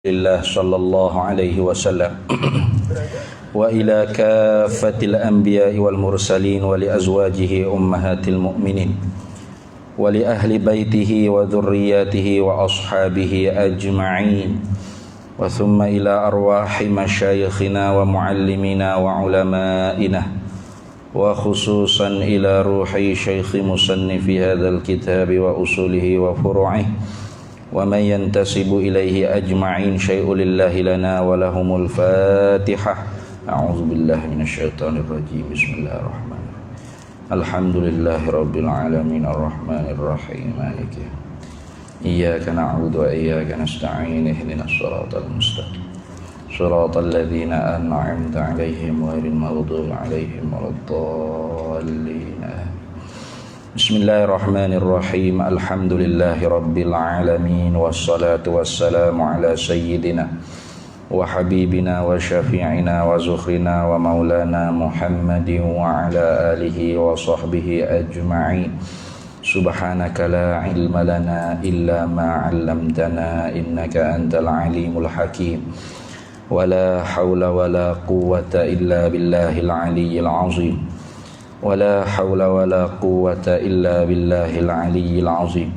Rasulillah sallallahu alaihi wasallam wa ila kaffatil anbiya'i wal mursalin wa li azwajihi ummahatil mu'minin wa li ahli baitihi wa dhurriyyatihi wa ashabihi ajma'in wa thumma ila arwahi masyayikhina wa muallimina wa ulama'ina wa khususan ila ruhi syaikhi musannifi hadzal kitabi wa usulihi wa furu'ihi wa man yantasibu ilaihi ajma'in syai'un lillahi lana wa lahumul fatihah. A'udzu billahi minasyaitonir rajim. Bismillahirrahmanirrahim. Alhamdulillahi rabbil alamin arrahmanir rahim maliki iyyaka na'budu wa iyyaka nasta'in ihdinas siratal mustaqim siratal ladzina an'amta 'alaihim ghairil maghdubi 'alaihim waladdallin. Bismillahirrahmanirrahim. Alhamdulillahi rabbil alamin wassalatu wassalamu ala sayyidina wa habibina wa syafi'ina wa zukhrina wa maulana Muhammadin wa ala alihi wa sahbihi ajma'in. Subhanaka la ilma lana illa ma 'allamtana innaka antal alimul hakim. Wa la hawla wa la quwwata illa billahil aliyyil azim. ولا حول ولا قوة إلا بالله العلي العظيم.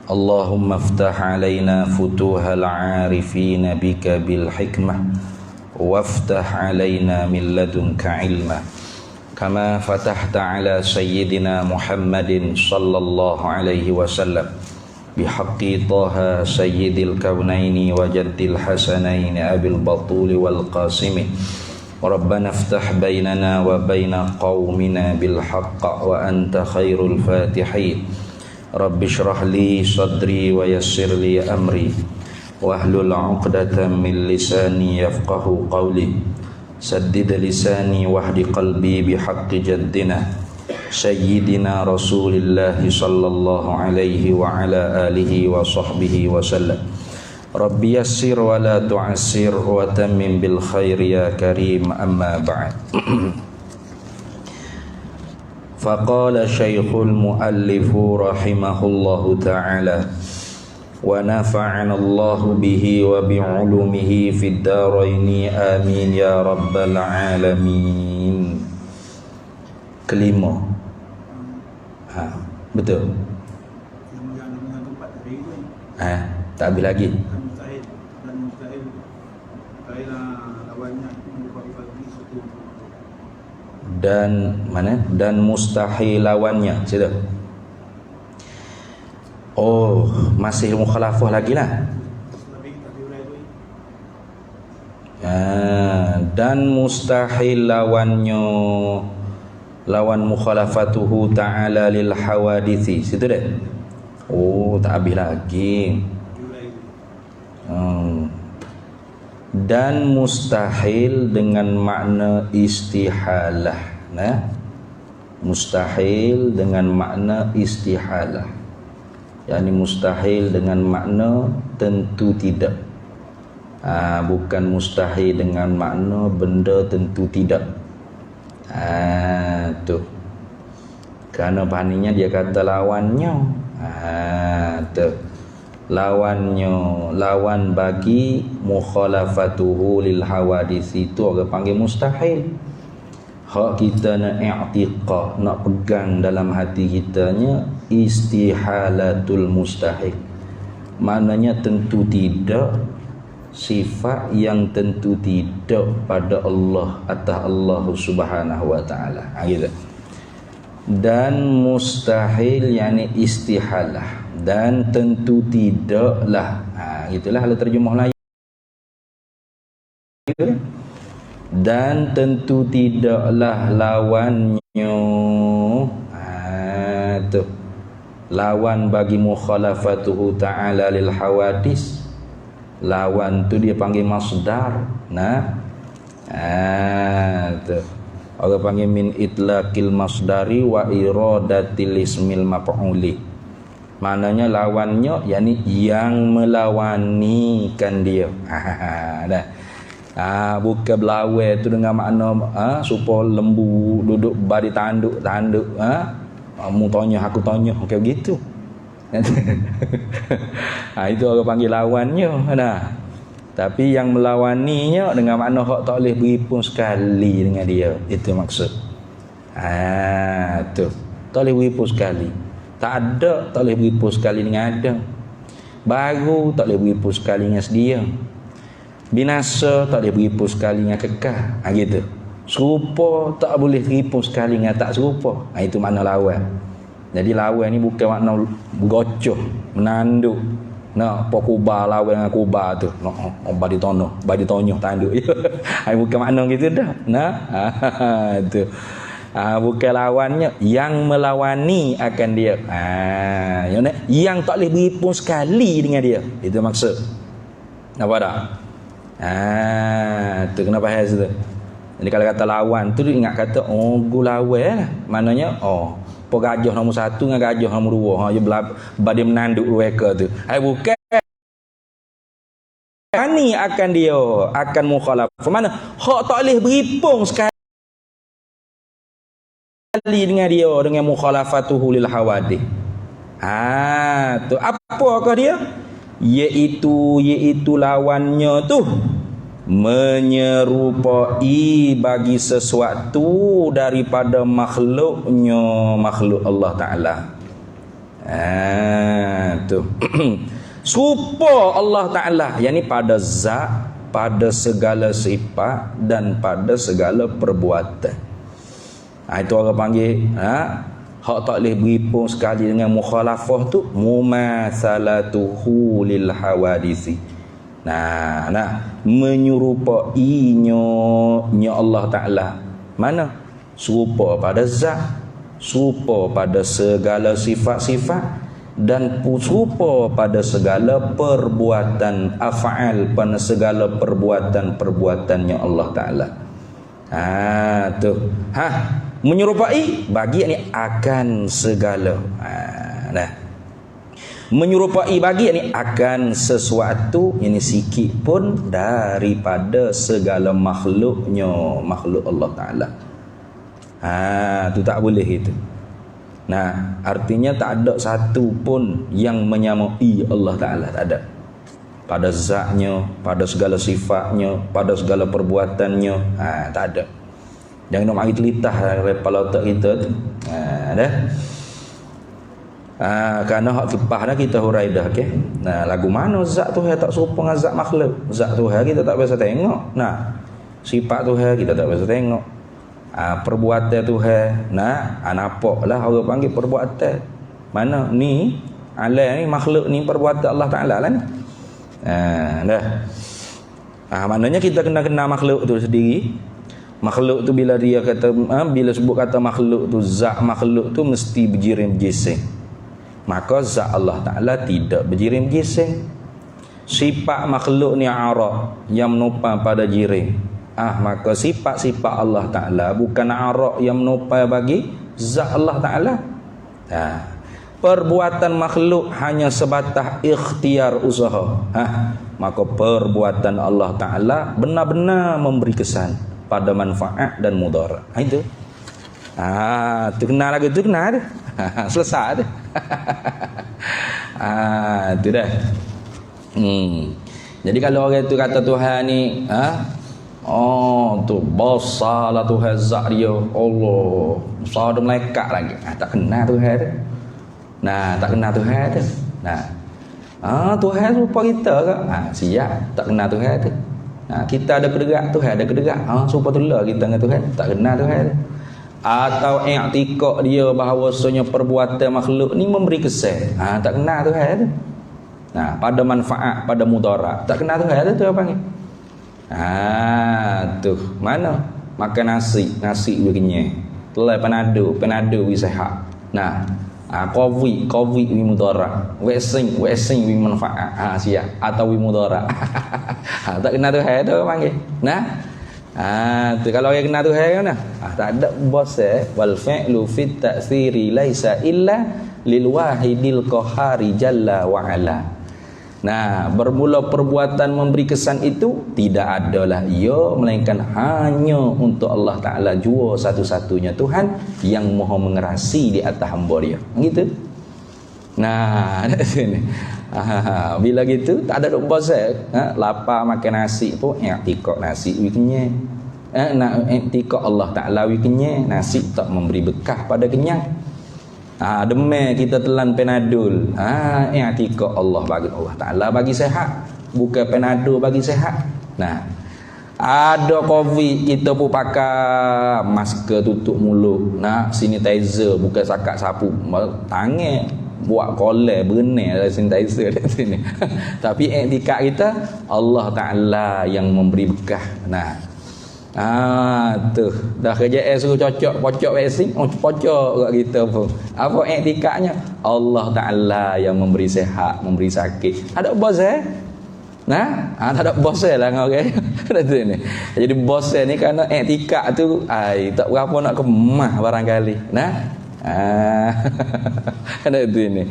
اللهم افتح علينا فتوح العارفين بك بالحكمة وافتح علينا من لدنك علما كما فتحت على سيدنا محمد صلى الله عليه وسلم بحق طه سيد الكونين وجد الحسنين أبي البطول والقاسم. ربنا افتح بيننا وبين قومنا بالحق وأنت خير الفاتحين. رب اشرح لي صدري ويسر لي أمري واحلل عقدة من لساني يفقه قولي سدد لساني واهد قلبي بحق جدنا سيدنا رسول الله صلى الله عليه وعلى آله وصحبه وسلم. Rabbi yassir wa la tu'assir wa tammim bil khair ya karim, amma ba'd. Faqala syaikhul muallifu rahimahullahu ta'ala wa nafa'ana Allahu bihi wa bi'ulumihi fid daraini amin ya rabbal alamin. Kelima. Betul. Tak habis lagi. Dan mana? Dan mustahil lawannya. Situ. Oh, masih mukhalafah lagi lah. Dan mustahil lawannya, lawan mukhalafatuhu ta'ala lil hawadithi. Situ deh. Oh, tak habis lagi. Dan mustahil dengan makna istihalah. Nah, mustahil dengan makna istihalah, yakni mustahil dengan makna tentu tidak. Bukan mustahil dengan makna benda tentu tidak. Tu. Kerana pahaninya dia kata lawannya. Tu. Lawannya, lawan bagi mukhalafatuhu lil hawadis, itu orang panggil mustahil. Hak kita nak i'tiqad, nak pegang dalam hati kitanya istihalatul mustahil, maknanya tentu tidak, sifat yang tentu tidak pada Allah, atas Allah subhanahu wa ta'ala. Gitu. Dan mustahil yakni istihalah, dan tentu tidaklah. Itulah kalau terjemah lain. Dan tentu tidaklah lawannya. Tu. Lawan bagi mukhalafatuhu ta'ala lil hawadis. Lawan tu dia panggil masdar. Nah. Tu. Orang panggil min itlaqil masdari wa iradatil ismil maf'uli. Maknanya lawannya yakni yang melawanikan dia. Dah. Bukan belawai tu dengan makna supaya lembu duduk bari tanduk. Mu tanya aku tanya, kayak gitu. Itu orang panggil lawannya. Nah, tapi yang melawaninya dengan makna hak tak boleh beripun sekali dengan dia. Itu maksud. Tu. Tak boleh beripun sekali. Tak ada, tak boleh beripun sekali dengan ada. Baru tak boleh beripun sekali dengan sedia. Binasa tak boleh beripun sekali dengan kekal. Gitu. Serupa tak boleh beripun sekali dengan tak serupa. Itu makna lawan. Jadi lawan ni bukan makna bergocoh, menanduk. Nak pokuba lawan dengan kuba tu. Nak badi tonyo tanduk. Ai bukan makna gitu dah. Nah, tu. Bukan lawannya, yang melawani akan dia. Yang tak boleh beripun sekali dengan dia. Itu maksud. Nampak tak? Tu kenapa faham tu? Jadi kalau kata lawan tu ingat kata gu lawan lah. Maknanya gajah nombor 1 dengan gajah nombor 2. Dia badi menanduk mereka tu. Bukan ni akan dia akan mukhalafah. Mana hak tak boleh beripung sekali dengan dia dengan mukhalafatuhu lil hawadith. Tu apakah dia? Iaitu lawannya tu menyerupai bagi sesuatu daripada makhluknya makhluk Allah Ta'ala. Tu serupa Allah Ta'ala, yakni pada zat, pada segala sifat dan pada segala perbuatan. Itu orang panggil hak tak boleh beripung sekali dengan mukhalafah tu mumatsalatuhu lil hawadisi. Menyerupainya Allah Ta'ala. Mana? Serupa pada zat, serupa pada segala sifat-sifat dan serupa pada segala perbuatan af'al, pada segala perbuatan-perbuatannya Allah Ta'ala. Menyerupai bagi ni akan segala. Menyerupai bagi ni akan sesuatu yang sikit pun daripada segala makhluknya makhluk Allah Ta'ala. Tu tak boleh itu. Artinya tak ada satu pun yang menyamai Allah Ta'ala. Tak ada. Pada zatnya, pada segala sifatnya, pada segala perbuatannya. Tak ada. Jangan nak mari telitah kepala otak kita tu. Kerana hak kipah dah kita hurai dah, okey. Lagu mana zat Tuhan tak serupa dengan zat makhluk. Zat Tuhan kita tak biasa tengok. Sifat Tuhan kita tak biasa tengok. Perbuatan Tuhan, nampaklah orang panggil perbuatan. Mana ni alam ni makhluk ni perbuatan Allah Ta'ala lah ni. Maknanya kita kena kenal makhluk tu sendiri. Makhluk tu bila dia kata bila sebut kata makhluk tu, zat makhluk tu mesti berjirim berjising. Maka zat Allah Ta'ala tidak berjirim berjising. Sifat makhluk ni arak yang menopang pada jirim. Maka sifat-sifat Allah Ta'ala bukan arak yang menopang bagi zat Allah Ta'ala. Perbuatan makhluk hanya sebatas ikhtiar usaha. Maka perbuatan Allah Ta'ala benar-benar memberi kesan pada manfaat dan mudarat. Itu. Tu kenal lagu tu kenal dah. Selesai dah. Tu dah. Jadi kalau orang tu kata Tuhan ni, tu besarlah Tuhan zat dia. Allah, besar ada malaikat lagi. Tak kenal Tuhan dah. Tak kenal Tuhan dah. Tuhan rupa kita ke? Siap, tak kenal Tuhan dah. Kita ada kederak, Tuhan ada kederak. Supaya itulah kita dengan Tuhan, tak kenal Tuhan. Atau i'tikad dia bahawasanya perbuatan makhluk ni memberi kesan. Tak kenal Tuhan. Pada manfaat, pada mudarat, tak kenal Tuhan tu apa panggil. Tu mana makan nasi begini. Telai panado wi sihat. Covid wi mudarat. Wesing wi manfaat. Siap atau wi mudarat. Tak kenal Tuhan tu apa panggil. Tu kalau orang kenal Tuhan kan tak ada bos wal fi'lu fit ta'thiri laisa illa lil wahidil qahari jalla wa ala. Bermula perbuatan memberi kesan itu tidak adalah ia melainkan hanya untuk Allah Ta'ala jua satu-satunya Tuhan yang maha mengerasi di atas hamba dia. Gitu. Nah, ada sini. Bila gitu tak ada duk bosan. Lapar makan nasi pun i'tikad nasi weeknya. Nak i'tikad Allah Taala weeknya, nasi tak memberi bekah pada kenyang. Demam kita telan Panadol. I'tikad Allah bagi Allah Taala bagi sehat, bukan Panadol bagi sehat. Nah, ada COVID kita pun pakai masker tutup mulut. Nah, sanitizer bukan sakat sapu tangan, buat kolej berenang dari sanitizer di sini. Tapi i'tikad kita Allah Taala yang memberi bekah. Nah, tuh dah kerja suruh pocok vaksin, pocok kat kita pun. Apa i'tikadnya? Allah Taala yang memberi sehat, memberi sakit. Ada bos Nah, tak ada bos lah dengan orang. Ni. Jadi bos ni kerana i'tikad tu tak berapa nak kemah barangkali. Nah. Ada tu ni.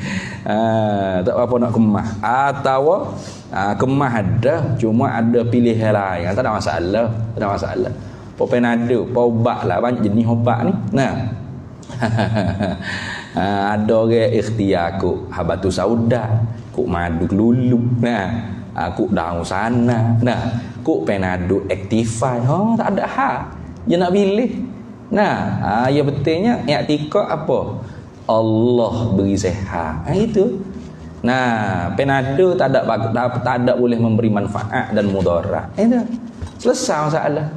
Tak berapa nak kemah. Atau kemah ada, cuma ada pilihan lain. Tak ada masalah, tak ada masalah. Panadol, ubat lah, banyak jenis ubat ni. Nah. Ada orang ikhtiar kok habatus sauda, kok madu kelulu. Nah, aku daun sana. Nah, kok Panadol Actify. Tak ada hak. Dia nak pilih. Nah, ya betulnya i'tikad apa? Allah beri sehat. Itu. Nah, Panadol tak ada boleh memberi manfaat dan mudarat. Itu. Selesai masalah.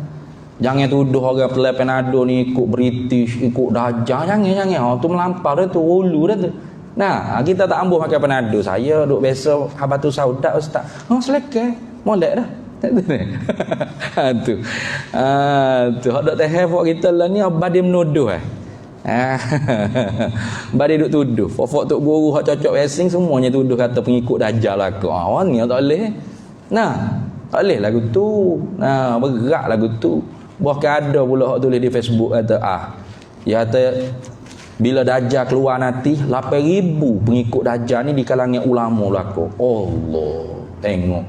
Jangan tuduh orang pelai Panadol ni ikut British, ikut Dajjal. Jangan. Tu melampau dah tu, hulu dah tu. Nah, kita tak ambuh makan Panadol. Saya duk biasa habatus sauda ustaz. Selekeh. Molek dah. Tu. Tu hak dok teh fok kita lah ni abadi menuduh Badi duk tuduh. Fok tok guru hak cocok racing semuanya tuduh kata pengikut Dajjal lah ke. Ni tak boleh. Nah, tak boleh lagu tu. Nah, berat lagu tu. Bahkan ada pula hak tulis di Facebook kata ya kata bila Dajjal keluar nanti 8,000 pengikut Dajjal ni di kalangan ulama belaka. Allah, tengok.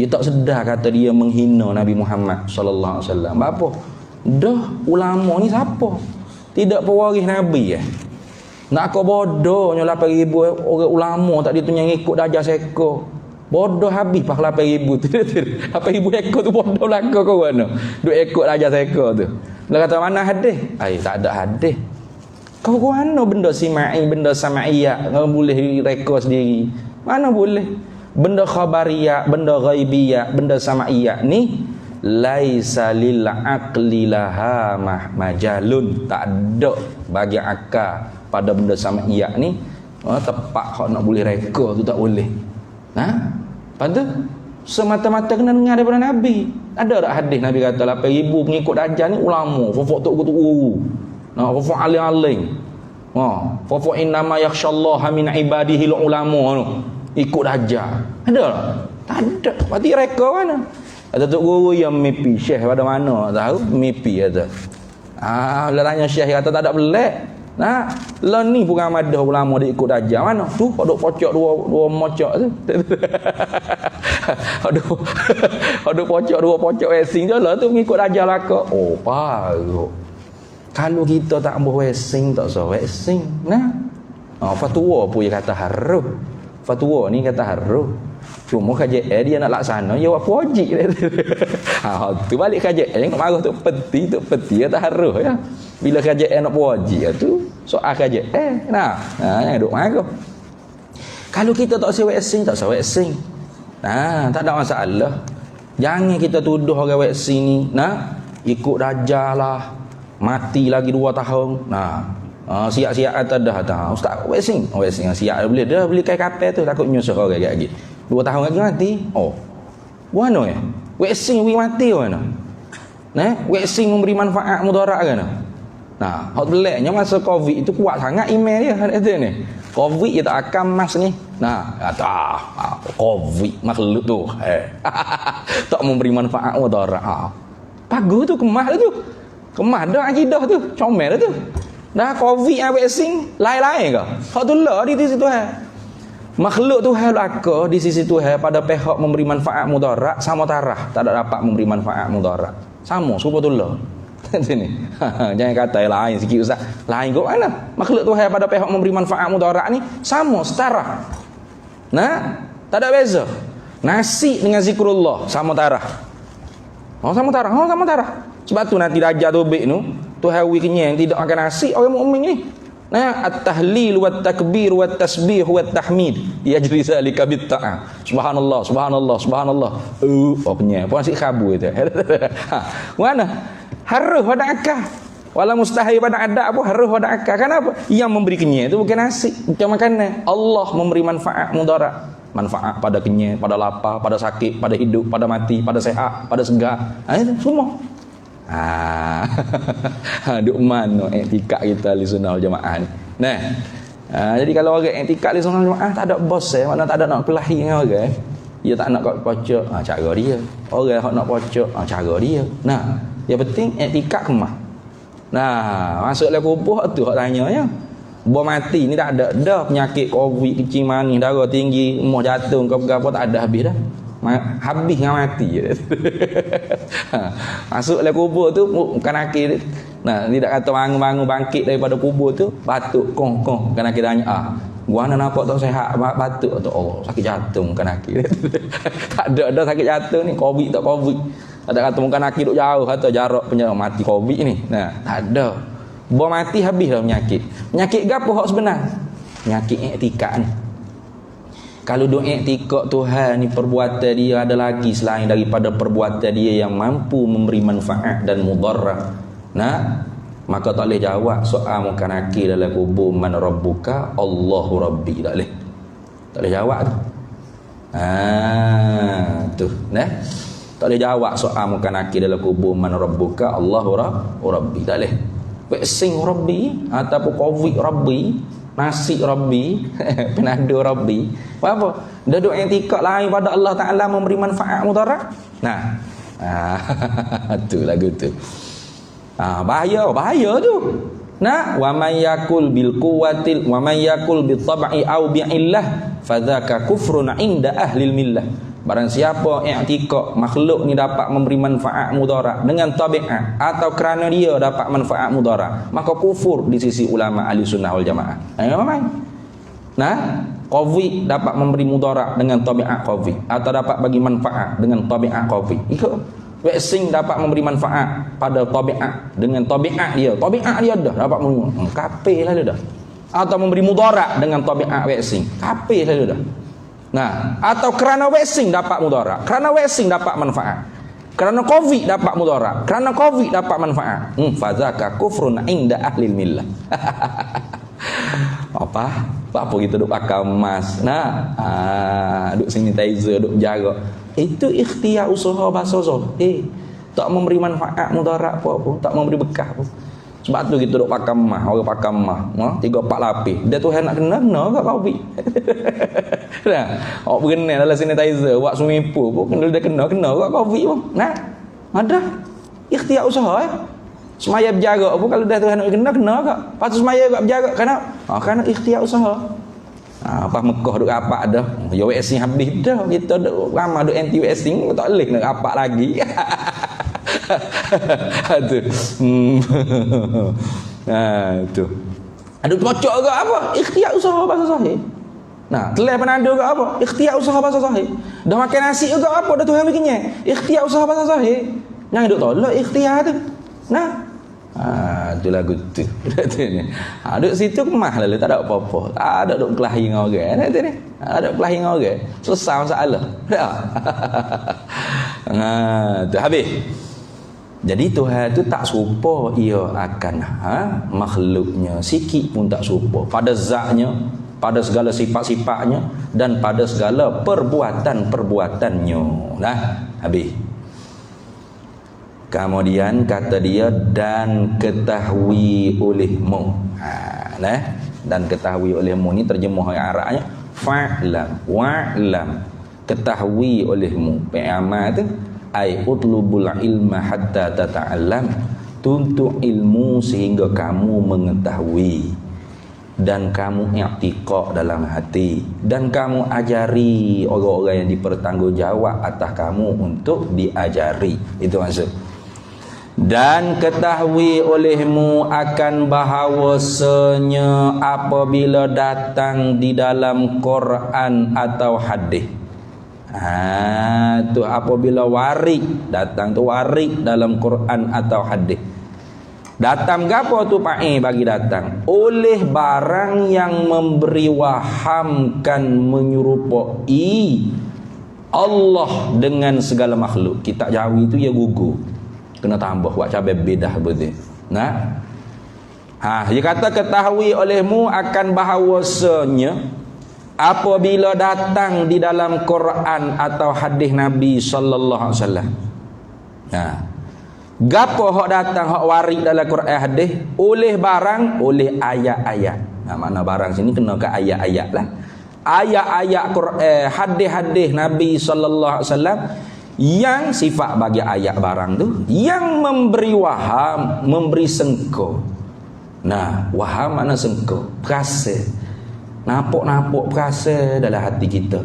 Dia tak sedar kata dia menghina Nabi Muhammad sallallahu alaihi wasallam. Apa? Dah ulama ni siapa? Tidak pewaris Nabi Nak kau bodohnya 8,000 orang ulama tak dia tu yang ikut Dajjal seko. Bodoh habis pas 8,000 tu. 8,000 ekor tu bodoh belaka kau mana? Duk ikut Dajjal seko tu. Dia kata mana hadis? Tak ada hadis. Kau mana benda simai, benda samaiyah, kau boleh reka sendiri. Mana boleh? Benda khabariyah, benda ghaibiyah, benda samaiyah ni laisa lil aqli laha majalun. Tak ada bagi akal pada benda samaiyah ni. Tepat hak nak boleh reka tu tak boleh. Lepas semata-mata kena dengar daripada Nabi. Ada tak hadis Nabi kata 8,000 pengikut Dajjal ni ulama, fofok tok guru. Fofok alim-alim. Fofok innama yakhsyallaha min ibadihi ulama tu. Ikut Dajjal. Ada tak? Tak ada. Berarti reka mana? Kata tok guru yang mimpi syekh pada mana? Tahu mimpi kata. Bila tanya syekh kata tak ada belak. Lah ni bukan madah ulama dia ikut Dajjal mana? Tu duk pocok dua mocok tu. Duk pocok dua pocok racing je lah tu mengikut Dajjal lah ke. Paruk. Kalau kita tak ambil racing tak usah racing. Fatwa pun dia kata haruh. Fatwa ni kata haruh. Cuma KJL dia nak laksana dia buat wajib. Tu balik KJL yang marah tu peti kata haruh ya. Bila KJL nak wajib tu soal KJL. Yang duk marah. Kalau kita tak usah vaksin tak usah vaksin. Tak ada masalah. Jangan kita tuduh orang vaksin ni ikut Dajjal lah. Mati lagi 2 tahun. Siap-siap kata dah. Ustaz vaksin siap boleh. Dah beli kain kapal tu takut nyusah orang lagi. 2 tahun lagi mati. Mana vaksin mati mana? Vaksin memberi manfaat mudarat kan? Hak belaknya masa Covid itu kuat sangat email dia kata ni. Covid dia tak akan mas ni. Kata Covid makhluk tu. Tak memberi manfaat mudarat. Pagu tu kemah tu. Kemah dah akidah tu. Comel tu. Covid vaksin lain-lain ke? Hak tu lah di situ makhluk Tuhan belaka di sisi Tuhan pada pihak memberi manfaat mudarat sama tarah tak ada dapat memberi manfaat mudarat. Sama serupa tu lah. Sini. Jangan kata yang lain sikit Ustaz. Lain kok mana? Makhluk Tuhan pada pihak memberi manfaat mudarat ni sama, setara. Nah, tak ada beza. Nasi dengan zikrullah sama tarah. Sama tarah. Sama tarah. Sebab tu nanti darjat tobek tu, Tuhan wi kenyang tidak makan nasi orang mukmin ni. Nah, at-tahlil wa takbir wa tasbih wa tahmid yajri zalika bit ta'ah. Subhanallah, subhanallah, subhanallah. Kenyang. Puan si khabu itu. Mana? Harus pada akal. Wala mustahil pada ada apa harus pada akal. Kenapa? Yang memberi kenyang itu bukan nasi, bukan makanan. Allah memberi manfaat mudarat. Manfaat pada kenyang, pada lapar, pada sakit, pada hidup, pada mati, pada sehat, pada segar. Itu semua. Duk mana etika kita di sunnah jamaah ni. Nah. Jadi kalau orang etika di sunnah jamaah tak ada bos mana tak ada nak kelahi dengan orang. Dia tak nak pocok, cara dia. Orang hak nak pocok, cara dia. Nah, yang penting etika kemah. Nah, masuk dalam kubur tu hak tanya ya. Bom mati ni tak ada dah penyakit covid kecil manis darah tinggi umur jatuh apa tak ada habis dah. Habis dengan mati je. Masuk dalam kubur tu bukan akhir. Nah, tidak kata bangun-bangun bangkit daripada kubur tu batuk kong bukan akhir tanya gua nak nampak tak sihat batuk tu sakit jantung bukan akhir. Tak ada sakit jantung ni covid tak covid. Ada kata bukan akhir duk jauh kata jarak punya mati covid ni. Nah, tak ada. Bom mati habis dah penyakit. Penyakit gapo hak sebenar? Penyakit iktikad ni. Kalau doa i'tikad Tuhan ni perbuatan dia ada lagi selain daripada perbuatan dia yang mampu memberi manfaat dan mudarat. Nah, maka tak boleh jawab soal mukan nakir dalam kubur man rabbuka Allahu rabbi tak boleh. Tak boleh jawab tu. Tu nah. Tak boleh jawab soal mukan nakir dalam kubur man rabbuka Allahu rabbi tak boleh. Vaksin rabbi ataupun covid rabbi nasi rabbi penado rabbi apa dah doa i'tikad lain pada Allah Taala memberi manfaat mudarat. Nah tu lagu tu bahaya tu. Nah, wa may yakul bil quwwatil wa may yakul bit tab'i au bi'illah fadzaka kufrun 'inda ahli millah. Barang siapa i'tikad makhluk ni dapat memberi manfaat mudarat dengan tabiat atau kerana dia dapat manfaat mudarat, maka kufur di sisi ulama ahli sunnah wal jamaah. Nah, covid dapat memberi mudarat dengan tabiat covid atau dapat bagi manfaat dengan tabiat covid. Ikut vaksin dapat memberi manfaat pada tabiat dengan tabiat dia dah dapat memberi kafir lah dia dah. Atau memberi mudarat dengan tabiat vaksin, kafir lah dia dah. Nah, atau kerana vaksin dapat mudarat, kerana vaksin dapat manfaat, kerana covid dapat mudarat, kerana covid dapat manfaat. Fadzaka kufrun 'inda ahli millah. Apa kita duk pakai emas. Nah, duk sanitizer, duk jaga. Itu ikhtiar usaha bahasa zahir. Tak memberi manfaat mudarat apa-apa, tak memberi bekas apa. Sebab tu kita duk pakai emas, orang pakai emas, 3-4 lapis. Dia Tuhan nak kena kat covid. Nah, awak berenang dalam sanitizer, buat swimming pool pun dia kena kat covid pun. Nah, ada ikhtiar usaha semaya berjarak pun kalau dah Tuhan nak kena kat. Lepas tu semaya berjarak kerana ikhtiar usaha. Apa Mekah duk rapat dah. Ya vaksin habis dah. Kita duk ramai duk anti vaksin tak boleh nak rapat lagi. Tu. Tu. Ada pocok ke apa? Ikhtiar usaha bahasa sahih. Nah, telah penanda ke apa? Ikhtiar usaha bahasa sahih. Dah makan nasi ke apa? Dah Tuhan bikinnya. Ikhtiar usaha bahasa sahih. Jangan duk tolak ikhtiar tu. Nah. Tu lagu tu. Duk situ kemah lalu tak ada apa-apa. Tak ada duk kelahi dengan orang. Ni. Ada kelahi dengan orang. Selesai masalah. Dah. Tu habis. Jadi Tuhan tu tak serupa ia akan makhluknya, sikit pun tak serupa pada zatnya, pada segala sifat-sifatnya dan pada segala perbuatan-perbuatannya. Nah, habis. Kemudian kata dia dan ketahui olehmu. Dan ketahui olehmu ni terjemah Arabnya fa'lam wa'lam. Ketahui olehmu. Amal tu ai utlubul ilma hatta tata'allam, tuntut ilmu sehingga kamu mengetahui dan kamu i'tiqad dalam hati dan kamu ajari orang-orang yang dipertanggungjawab atas kamu untuk diajari. Itu maksud. Dan ketahui olehmu akan bahawasanya apabila datang di dalam Quran atau hadis. Tu apabila warid, datang tu warid dalam Quran atau hadis. Datang gapo tu Pak bagi datang? Oleh barang yang memberi wahamkan menyerupai Allah dengan segala makhluk. Kitab Jawi tu ya gugur. Kena tambah buat cabai bedah betul. Nah. Dia kata ketahui olehmu akan bahawasanya apabila datang di dalam Quran atau hadis Nabi sallallahu alaihi wasallam. Gapo hok datang hok warid dalam Quran hadis oleh barang oleh ayat-ayat. Mana barang sini kena ke ayat-ayat lah. Ayat-ayat Quran, hadis-hadis Nabi sallallahu alaihi wasallam yang sifat bagi ayat barang tu yang memberi waham, memberi sengko. Waham mana sengko? Perasa. Nampak-nampak perasa dalam hati kita.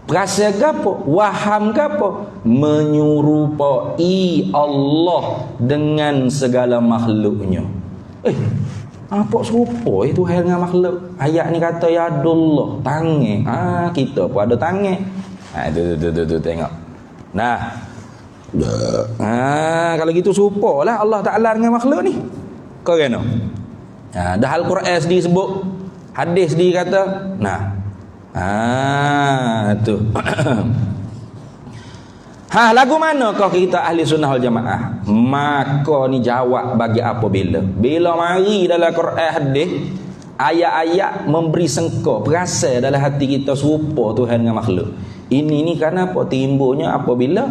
Perasa gapo? Waham gapo? Menyerupai Allah dengan segala makhluknya. Nampak serupa itu hal dengan makhluk. Ayat ni kata ya Yadullah, tangan. Kita pun ada tangan. Tu tengok. Kalau gitu serupa lah Allah Ta'ala dengan makhluk ni. Kau kena. Dah Al-Quran sendiri sebut, hadis sendiri kata. Tu. Lagu mana kau kita ahli sunnah wal jamaah? Maka ni jawab bagi apabila mari dalam Quran hadis ayat-ayat memberi sengko, perasa dalam hati kita serupa Tuhan dengan makhluk. Ini ni kerana apa? Timbulnya apabila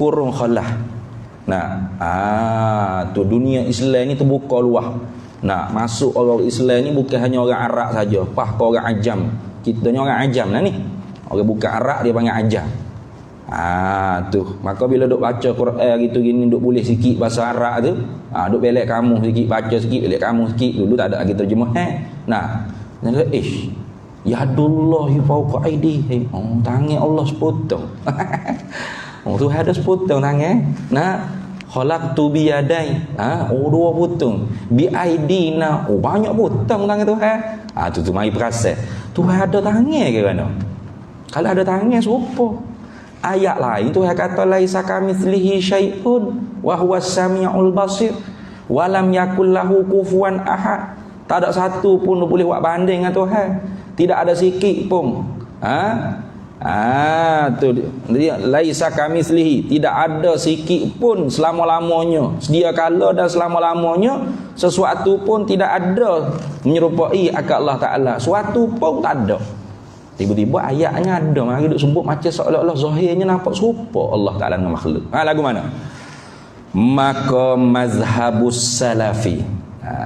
kurung khalah. Tu dunia Islam ni terbuka luah. Masuk orang Islam ni bukan hanya orang Arab saja, ke orang Ajam. Kita ni orang Ajam lah ni. Orang bukan Arab dia panggil Ajam. Tu. Maka bila duk baca Quran gitu gini duk boleh sikit bahasa Arab tu, duk belek kamu sikit, baca sikit, belek kamu sikit. Dulu tak ada kita terjemah. Yadullahi fawqa aydihim. Tangan Allah sepotong. Tuhan ada sepotong tangan. Khalaqtu bi yadai. Dua potong. Bi aidina. Banyak potong tangan Tuhan. Tu mari perasa. Tuhan ada tangan ke mana? Kalau ada tangan serupa. Ayat lain Tuhan kata laisa kamitslihi syai'un wa huwas samiul basir wa lam yakul lahu kufuwan ahad. Tak ada satu pun boleh buat banding dengan Tuhan. Tidak ada sikit pun. Tu dia laisa kamitslihi, tidak ada sikit pun selama-lamanya. Sedia kala dan selama-lamanya sesuatu pun tidak ada menyerupai akal Allah Taala. Suatu pun tak ada. Tiba-tiba ayatnya ada, mari duk sebut macam seolah-olah zahirnya nampak serupa Allah Taala dengan makhluk. Lagu mana? Maka mazhabus salafi.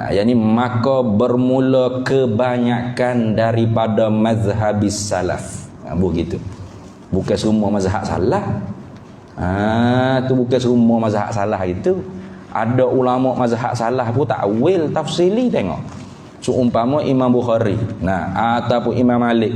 Yani maka bermula kebanyakan daripada mazhabis salaf. Begitu. Bukan semua mazhab salah. Tu bukan semua mazhab salah itu. Ada ulama mazhab salah pun takwil tafsili tengok. Seumpama Imam Bukhari. Ataupun Imam Malik.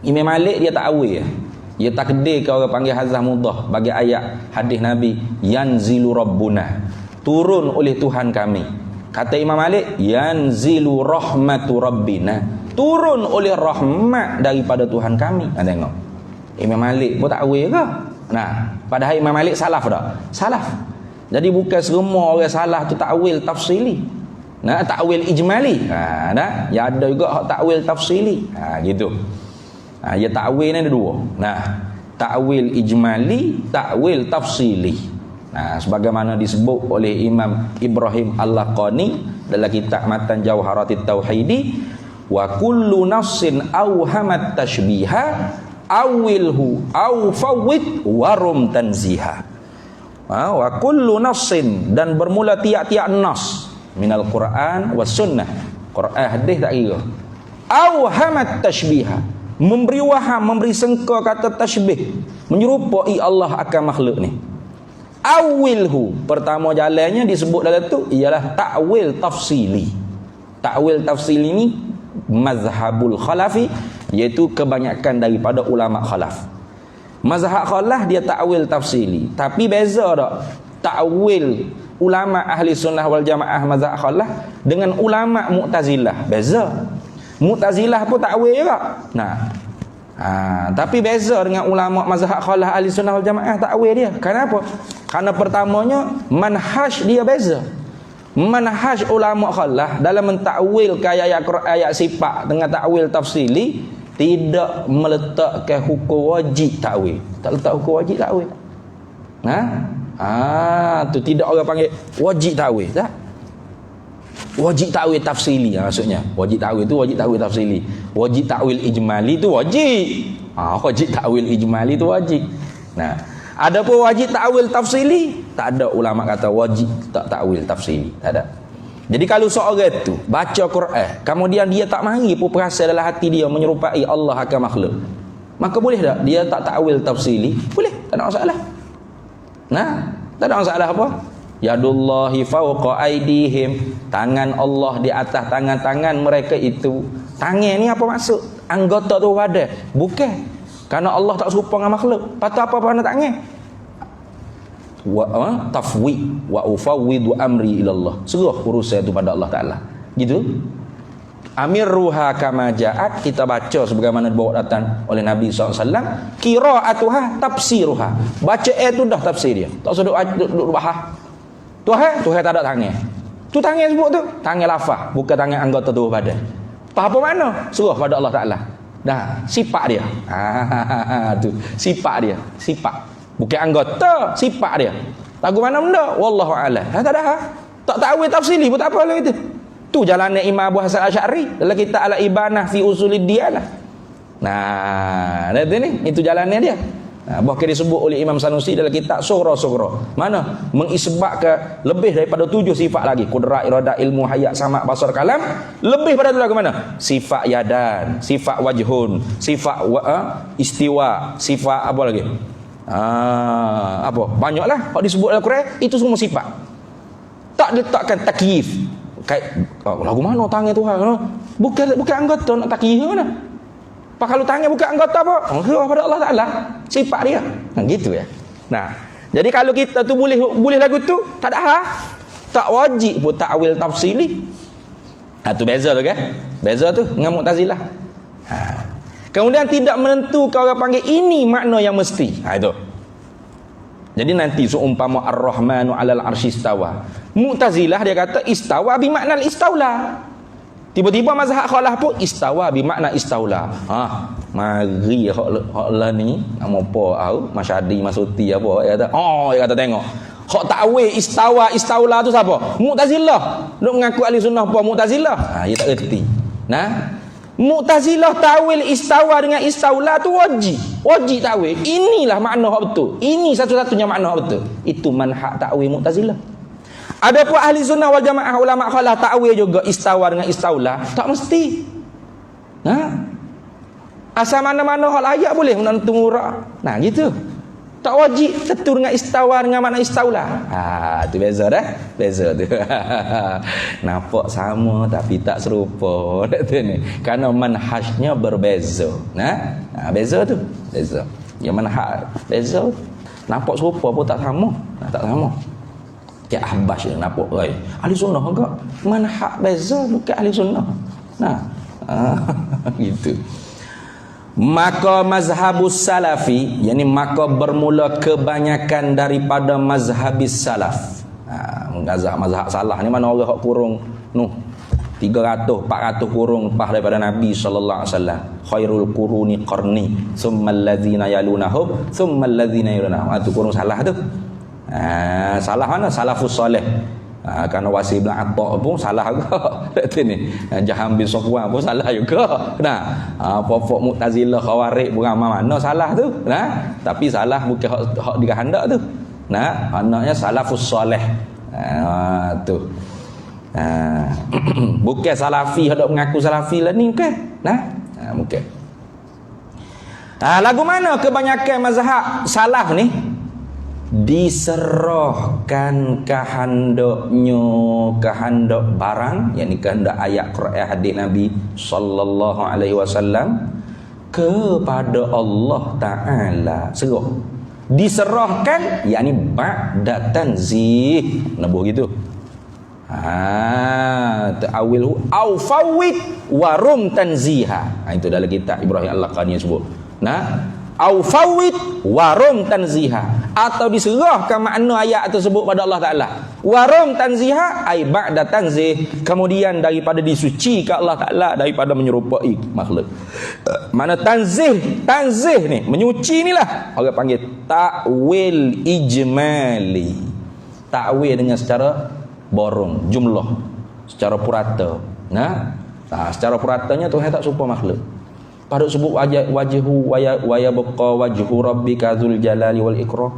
Imam Malik dia takwil. Dia takdir ke orang panggil hazah mudah bagi ayat hadis Nabi yanzilu rabbuna. Turun oleh Tuhan kami. Kata Imam Malik, yanzilu rahmatu rabbina. Turun oleh rahmat daripada Tuhan kami. Tengok. Imam Malik pun takwil ke? Padahal Imam Malik salaf tak? Salaf. Jadi bukan semua orang salah tu takwil tafsili. Takwil ijmali. Ya ada juga hak takwil tafsili. Gitu. Ya takwil ni ada dua. Takwil ijmali, takwil tafsili. Sebagaimana disebut oleh Imam Ibrahim Al-Laqani dalam kitab Matan Jawharatit Tauhidi, wa kullu nafsin awhamat tashbiha awilhu aw fawwid warum tanziha. Wa kullu nafsin, dan bermula tiap-tiap nas minal Quran was sunnah. Quran hadis tak kira. Awhamat tashbiha, memberi waham, memberi sangka kata tashbih, menyerupai Allah akan makhluk ni. Awilhu, pertama jalannya disebut dalam tu ialah takwil tafsili. Takwil tafsili ni mazhabul khalafi, iaitu kebanyakan daripada ulama khalaf. Mazhab khalaf dia takwil tafsili, tapi beza tak? Takwil ulama ahli sunnah wal jamaah mazhab khalah dengan ulama Mu'tazilah. Beza. Mu'tazilah pun takwil juga. Nah, tapi beza dengan ulama mazhab khalah ahli sunnah wal jamaah takwil dia. Kenapa? Karena pertamanya manhaj dia beza. Manhaj ulama khalah dalam mentakwil ayat sifat dengan takwil tafsili tidak meletakkan hukum wajib takwil. Tak letak hukum wajib takwil. Tu tidak orang panggil wajib takwil, tak? Wajib takwil tafsili maksudnya. Wajib takwil tu wajib takwil tafsili. Wajib takwil ijmali tu wajib. Wajib takwil ijmali tu wajib. Nah, ada pun wajib takwil tafsili, tak ada ulama kata wajib tak takwil tafsili, tak ada. Jadi kalau seorang tu baca Quran, kemudian dia tak mari pun perasa dalam hati dia menyerupai Allah akan makhluk, maka boleh tak dia tak takwil tafsili? Boleh, tak ada masalah. Nah, tak ada masalah apa? Yadullahi fawqa aidihim, tangan Allah di atas tangan-tangan mereka itu. Tangan ni apa maksud? Anggota tu ada. Bukan. Karena Allah tak serupa dengan makhluk. Patut apa nak tangan? Tafwid wa ufawwidu amri ila Allah. Serah urusan itu pada Allah Taala. Gitu. Amirruha kama ja'at, kita baca sebagaimana dibawa datang oleh Nabi SAW. Qira'atuha tafsiruha, baca itu dah tafsir dia, tak usah duduk bahas. Tuhan tak ada tangan. Tu tangan sebut tu tangan lafaz, bukan tangan anggota tubuh badan. Apa mana? Suruh pada Allah Taala. Dah sifat dia. Tu sifat dia, sifat. Bukan anggota, sifat dia. Lagu mana benda? Wallahu a'lam. Tak ada. Tak tahu tafsili pun tak apa lah itu. Tu jalannya Imam Abu Hasan Asy'ari dalam kitab Al-Ibanah fi Usulid Diyanah. Nah, itu jalannya dia. Bahkan disebut oleh Imam Sanusi dalam kitab Sughra. Mana? Mengisbatkan lebih daripada 7 sifat lagi. Qudrat, iradah, ilmu, hayat, sama', basar, kalam. Lebih pada tu lagi mana? Sifat yadan, sifat wajhun, sifat istiwa, sifat apa lagi? Apa? Banyaklah hak disebut dalam Quran, itu semua sifat. Tak letakkan takyif. Lagu mana tangan Tuhan? Bukan anggota nak takyif mana? Kalau tangan bukan anggota apa? Pada Allah Taala, sifat dia. Gitu ya. Nah, jadi kalau kita tu boleh lagu tu, tak ada tak wajib pun takwil tafsili. Tu beza tu kan? Beza tu dengan Mu'tazilah. Kemudian tidak menentukan orang panggil ini makna yang mesti. Itu. Jadi nanti seumpama Ar-Rahmanu 'alal 'arsy istawa. Mu'tazilah dia kata istawa bi makna istaula. Tiba-tiba mazhab khalah pun istawa bi makna istaula. Mari hak lah ni nama apa tahu Masyadi Masuti apa dia kata. Dia kata tengok. Hak takwil istaula tu siapa? Mu'tazilah. Duk mengaku ahli sunnah apa Mu'tazilah? Dia tak erti. Nah, Mu'tazilah takwil istawa dengan istaula tu wajib. Wajib takwil. Inilah makna hak betul. Ini satu-satunya makna hak betul. Itu manhaj takwil Mu'tazilah. Adapun ahli sunnah wal jamaah ulama khalah takwil juga istawa dengan istaula, tak mesti. Asal mana-mana hal ayat boleh menentu murah. Nah gitu. Tak wajib tentu dengan istawa dengan makna istaula. Tu beza dah. Beza tu. Nampak sama tapi tak serupa. Ni. Kerana manhajnya berbeza. Beza tu. Beza. Yang manhaj beza. Nampak serupa pun tak sama. Tak sama. Kayak Ahbas yang nampak ahli sunnah enggak. Manhaj beza bukan ahli sunnah. Gitu. Maka mazhabus salafi, yakni maka bermula kebanyakan daripada mazhabis salaf. Mazhab salah ni mana orang hak kurung 300 400 kurung lepas daripada Nabi sallallahu alaihi wasallam. Khairul quruni qarni, tsummal ladzina yalunahum, tsummal ladzina yalunahum. Tu kurung salah tu. Salah mana? Salafus soleh. Kerana Wasi bin Atta pun salah juga. Ni Jaham bin Safwan pun salah juga. Pokok Mu'tazilah Khawarij pun mana salah tu. Tapi salah bukan hak dikehendak tu. Maknanya salafus soleh. Tu. Bukan salafi hendak mengaku salafi lah ni bukan. Bukan. Lagu mana kebanyakan mazhab salaf ni diserahkan kehendak barang, yakni kehendak ayat Quran hadis Nabi sallallahu alaihi wasallam kepada Allah Taala. Serah Diserahkan yakni ba'da tanzih. Nabuh gitu. Ta'awilhu au fawwid warum tanziha. Itu dalam kitab Ibrahim Al-Laqani sebut. Au fawwid warum tanziha, atau diserahkan makna ayat tersebut pada Allah Taala. Warum tanziha ai ba'da tanzih, kemudian daripada disuci ke Allah Taala daripada menyerupai makhluk. Mana tanzih ni menyuci inilah orang panggil ta'wil ijmali. Ta'wil dengan secara borong, jumlah, secara purata. Secara puratanya Tuhan tak serupa makhluk. Pada sebut wajhu wa yabqa wajhu rabbika dzul jalali wal ikram.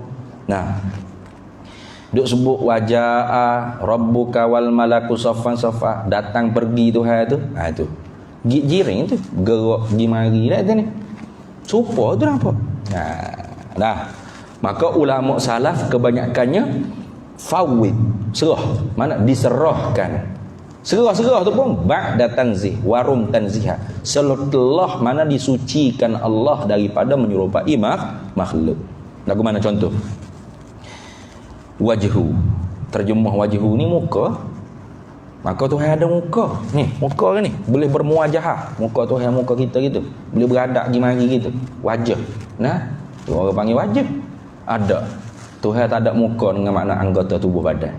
Duk sebut wajaa rabbuka wal malaku saffan saffa, datang pergi Tuhan tu. Itu jiring tu, gerak pergi mari dah tu ni. Serupa tu nampak. Maka ulama salaf kebanyakannya fawwid, serah, mana diserahkan. Serah tu pun ba'da tanzih warum tanziha, setelah mana disucikan Allah daripada menyerupai makhluk. Lagu mana contoh? Wajhu, terjemah wajhu ni muka. Maka Tuhan ada muka. Ni muka ni boleh bermuwajahah. Muka Tuhan, muka kita gitu, boleh beradak pergi mari gitu. Wajah. Tu orang panggil wajah. Ada. Tuhan tak ada muka dengan makna anggota tubuh badan.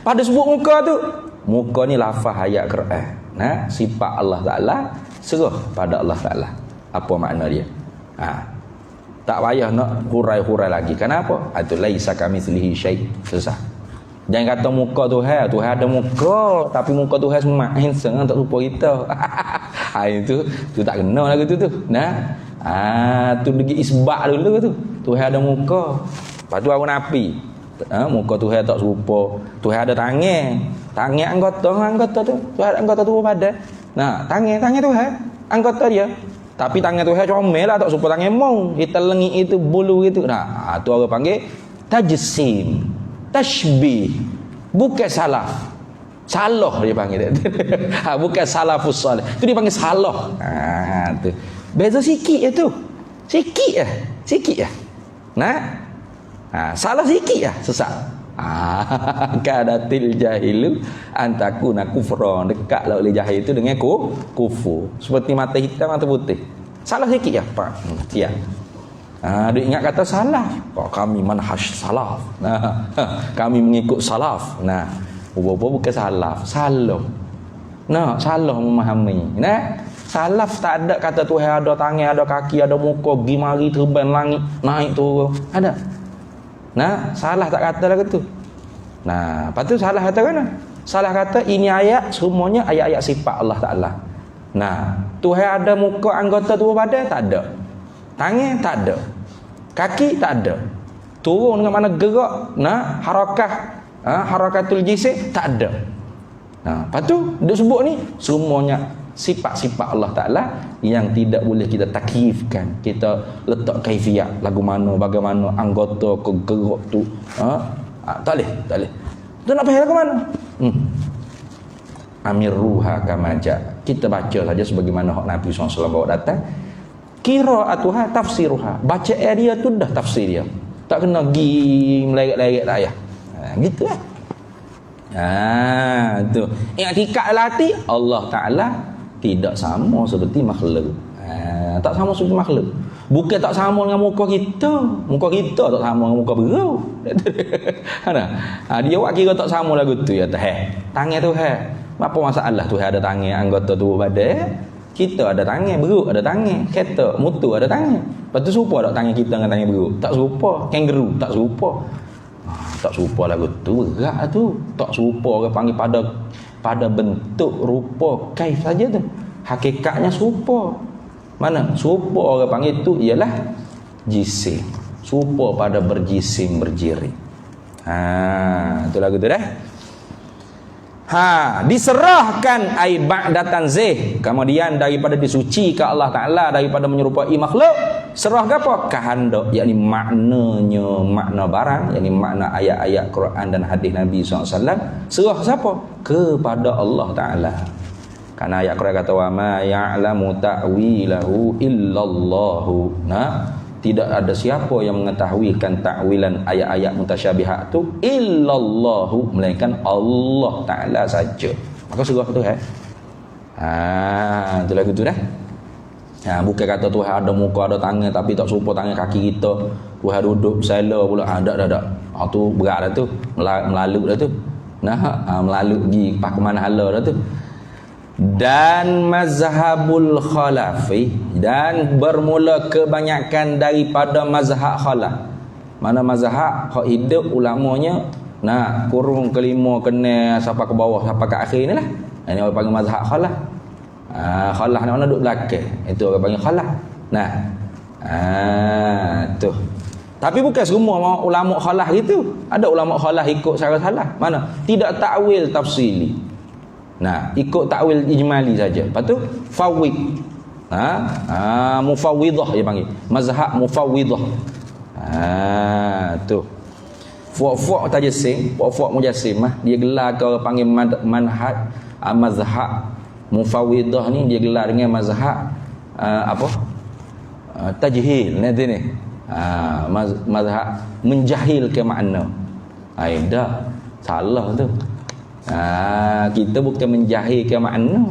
Pada sebut muka tu, muka ni lafaz ayat Quran. Sifat Allah Ta'ala, serah pada Allah Ta'ala. Apa makna dia? Tak payah nak hurai-hurai lagi. Kenapa? Itu laisa kamitslihi syai'. Susah. Jangan kata muka Tuhan ada muka, tapi muka Tuhan semua handsome, tak rupa kita. Itu tak kena lagu tu. Tu lagi isbat dulu tu. Tuhan ada muka. Lepas tu aku napi. Muka Tuhan tak serupa. Tuhan ada tangan anggota tu. Tuhan ada anggota tu pada. Tangan Tuhan anggota dia. Tapi tangan Tuhan comel lah, tak serupa tangan mau. Kita lengi itu bulu gitu. Tu orang panggil tajsim, tashbih. Bukan salaf. Salah dia panggil. Bukan salafus salih. Tu dia panggil salah. Tu. Beza sikit je tu. Sikit je. Salah sikit lah, sesat. Kadatil jahilu antakuna kufra, dekat lah oleh jahil itu dengan kufur. Seperti mata hitam mata putih. Salah sikit ya Pak. Siap. Dia ingat kata salaf. Kami manhaj salaf. Kami mengikut salaf. Bukan salaf, salah. Salah memahami. Salaf tak ada kata Tuhan ada tangan, ada kaki, ada muka, pergi mari, terbang langit, naik turun. Ada. Salah tak kata lagu tu. Lepas tu salah kata mana? Salah kata ini ayat semuanya ayat-ayat sifat Allah Ta'ala. Tuhan ada muka anggota tubuh badan? Tak ada. Tangan? Tak ada. Kaki? Tak ada. Turun dengan mana gerak? Harakatul jisim? Tak ada. Lepas tu dia sebut ni semuanya sifat-sifat Allah Ta'ala yang tidak boleh kita takyifkan. Kita letak kaifiyat lagu mana, bagaimana anggota ke gerak tu. Tak boleh. Tu nak faham lagu mana? Amiruha kamaja. Kita baca saja sebagaimana hak Nabi SAW bawa datang. Qira'atuha tafsiruha. Bacaan dia tu dah tafsir dia. Tak kena pergi meleret-leret tak payah. Gitu lah. Tu. I'tikad hati Allah Ta'ala tidak sama seperti makhluk. Tak sama seperti makhluk. Bukan tak sama dengan muka kita. Muka kita tak sama dengan muka berau. Dia buat kira tak sama lagu tu ya. Tangan tu apa masalah tu ada tangan anggota tubuh badan. Kita ada tangan, beruk ada tangan. Kereta, motor ada tangan. Lepas tu serupa tak tangan kita dengan tangan beruk? Tak serupa. Kangaroo tak serupa. Tak serupa lagu tu. Berat tu. Tak serupa orang panggil pada bentuk rupa kaif saja tu. Hakikatnya serupa. Mana? Serupa orang panggil tu ialah jisim. Serupa pada berjisim berjiri. Itu lagu tu dah. Diserahkan ai ba'da tanzih, kemudian daripada disuci ke Allah Ta'ala daripada menyerupai makhluk, serah ke apa? Kehendak, yakni maknanya, makna barang, yakni makna ayat-ayat Quran dan hadis Nabi SAW. Serah siapa? Kepada Allah Ta'ala. Karena ayat Quran kata wa ma ya'lamu ta'wilahu illallahu. tidak ada siapa yang mengetahuikan takwilan ayat-ayat mutasyabihat tu illallahu, melainkan Allah Taala saja. Maka surah tu tu lagu tu dah. Bukan kata Tuhan ada muka ada tangan tapi tak serupa tangan kaki kita. Tuhan duduk sela pula. Tak. Tu berat dah tu. Melalu dah tu. Melalu pergi pakuman hala dah tu. Dan mazhabul khalafi, dan bermula kebanyakan daripada mazhab khalaf. Mana mazhab hak hidup ulamanya kurung kelima kena sampai ke bawah sampai ke akhir ni lah. Ini orang panggil mazhab khalaf. Khalaf ni mana duduk belakang, itu orang panggil khalaf. Tu. Tapi bukan semua ulama khalaf gitu. Ada ulama khalaf ikut cara salah. Mana? Tidak takwil tafsili. Ikut takwil ijmali saja. Lepas tu fawwid. Mufawwidah dia panggil. Mazhab mufawwidah. Tu. Fuak-fuak tajassim, fuak-fuak mujassim dia gelar ke orang panggil manhaj mazhab mufawwidah ni, dia gelar dengan mazhab tajhil nanti ni. Mazhab menjahil ke makna. Dah salah tu. Kita bukan menjahil ke makna.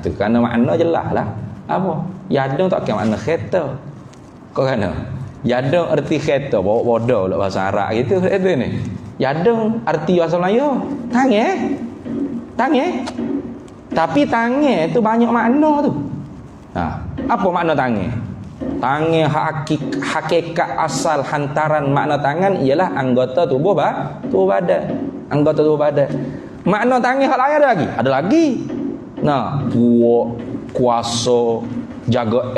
Tu kerana makna jelas lah. Apa? Yadung tak ke makna kereta. Kau kena yadung arti kereta, bawa bodoh lah bahasa Arab gitu itu ni. Yadung arti bahasa Melayu tangan. Tapi tangan tu banyak makna tu. Apa makna tangan? Tangan hakikat asal hantaran makna tangan ialah anggota tubuh badan. Anggota tubuh badan. Makna tangan hak lain ada lagi? Ada lagi. Kuat, kuasa, jaga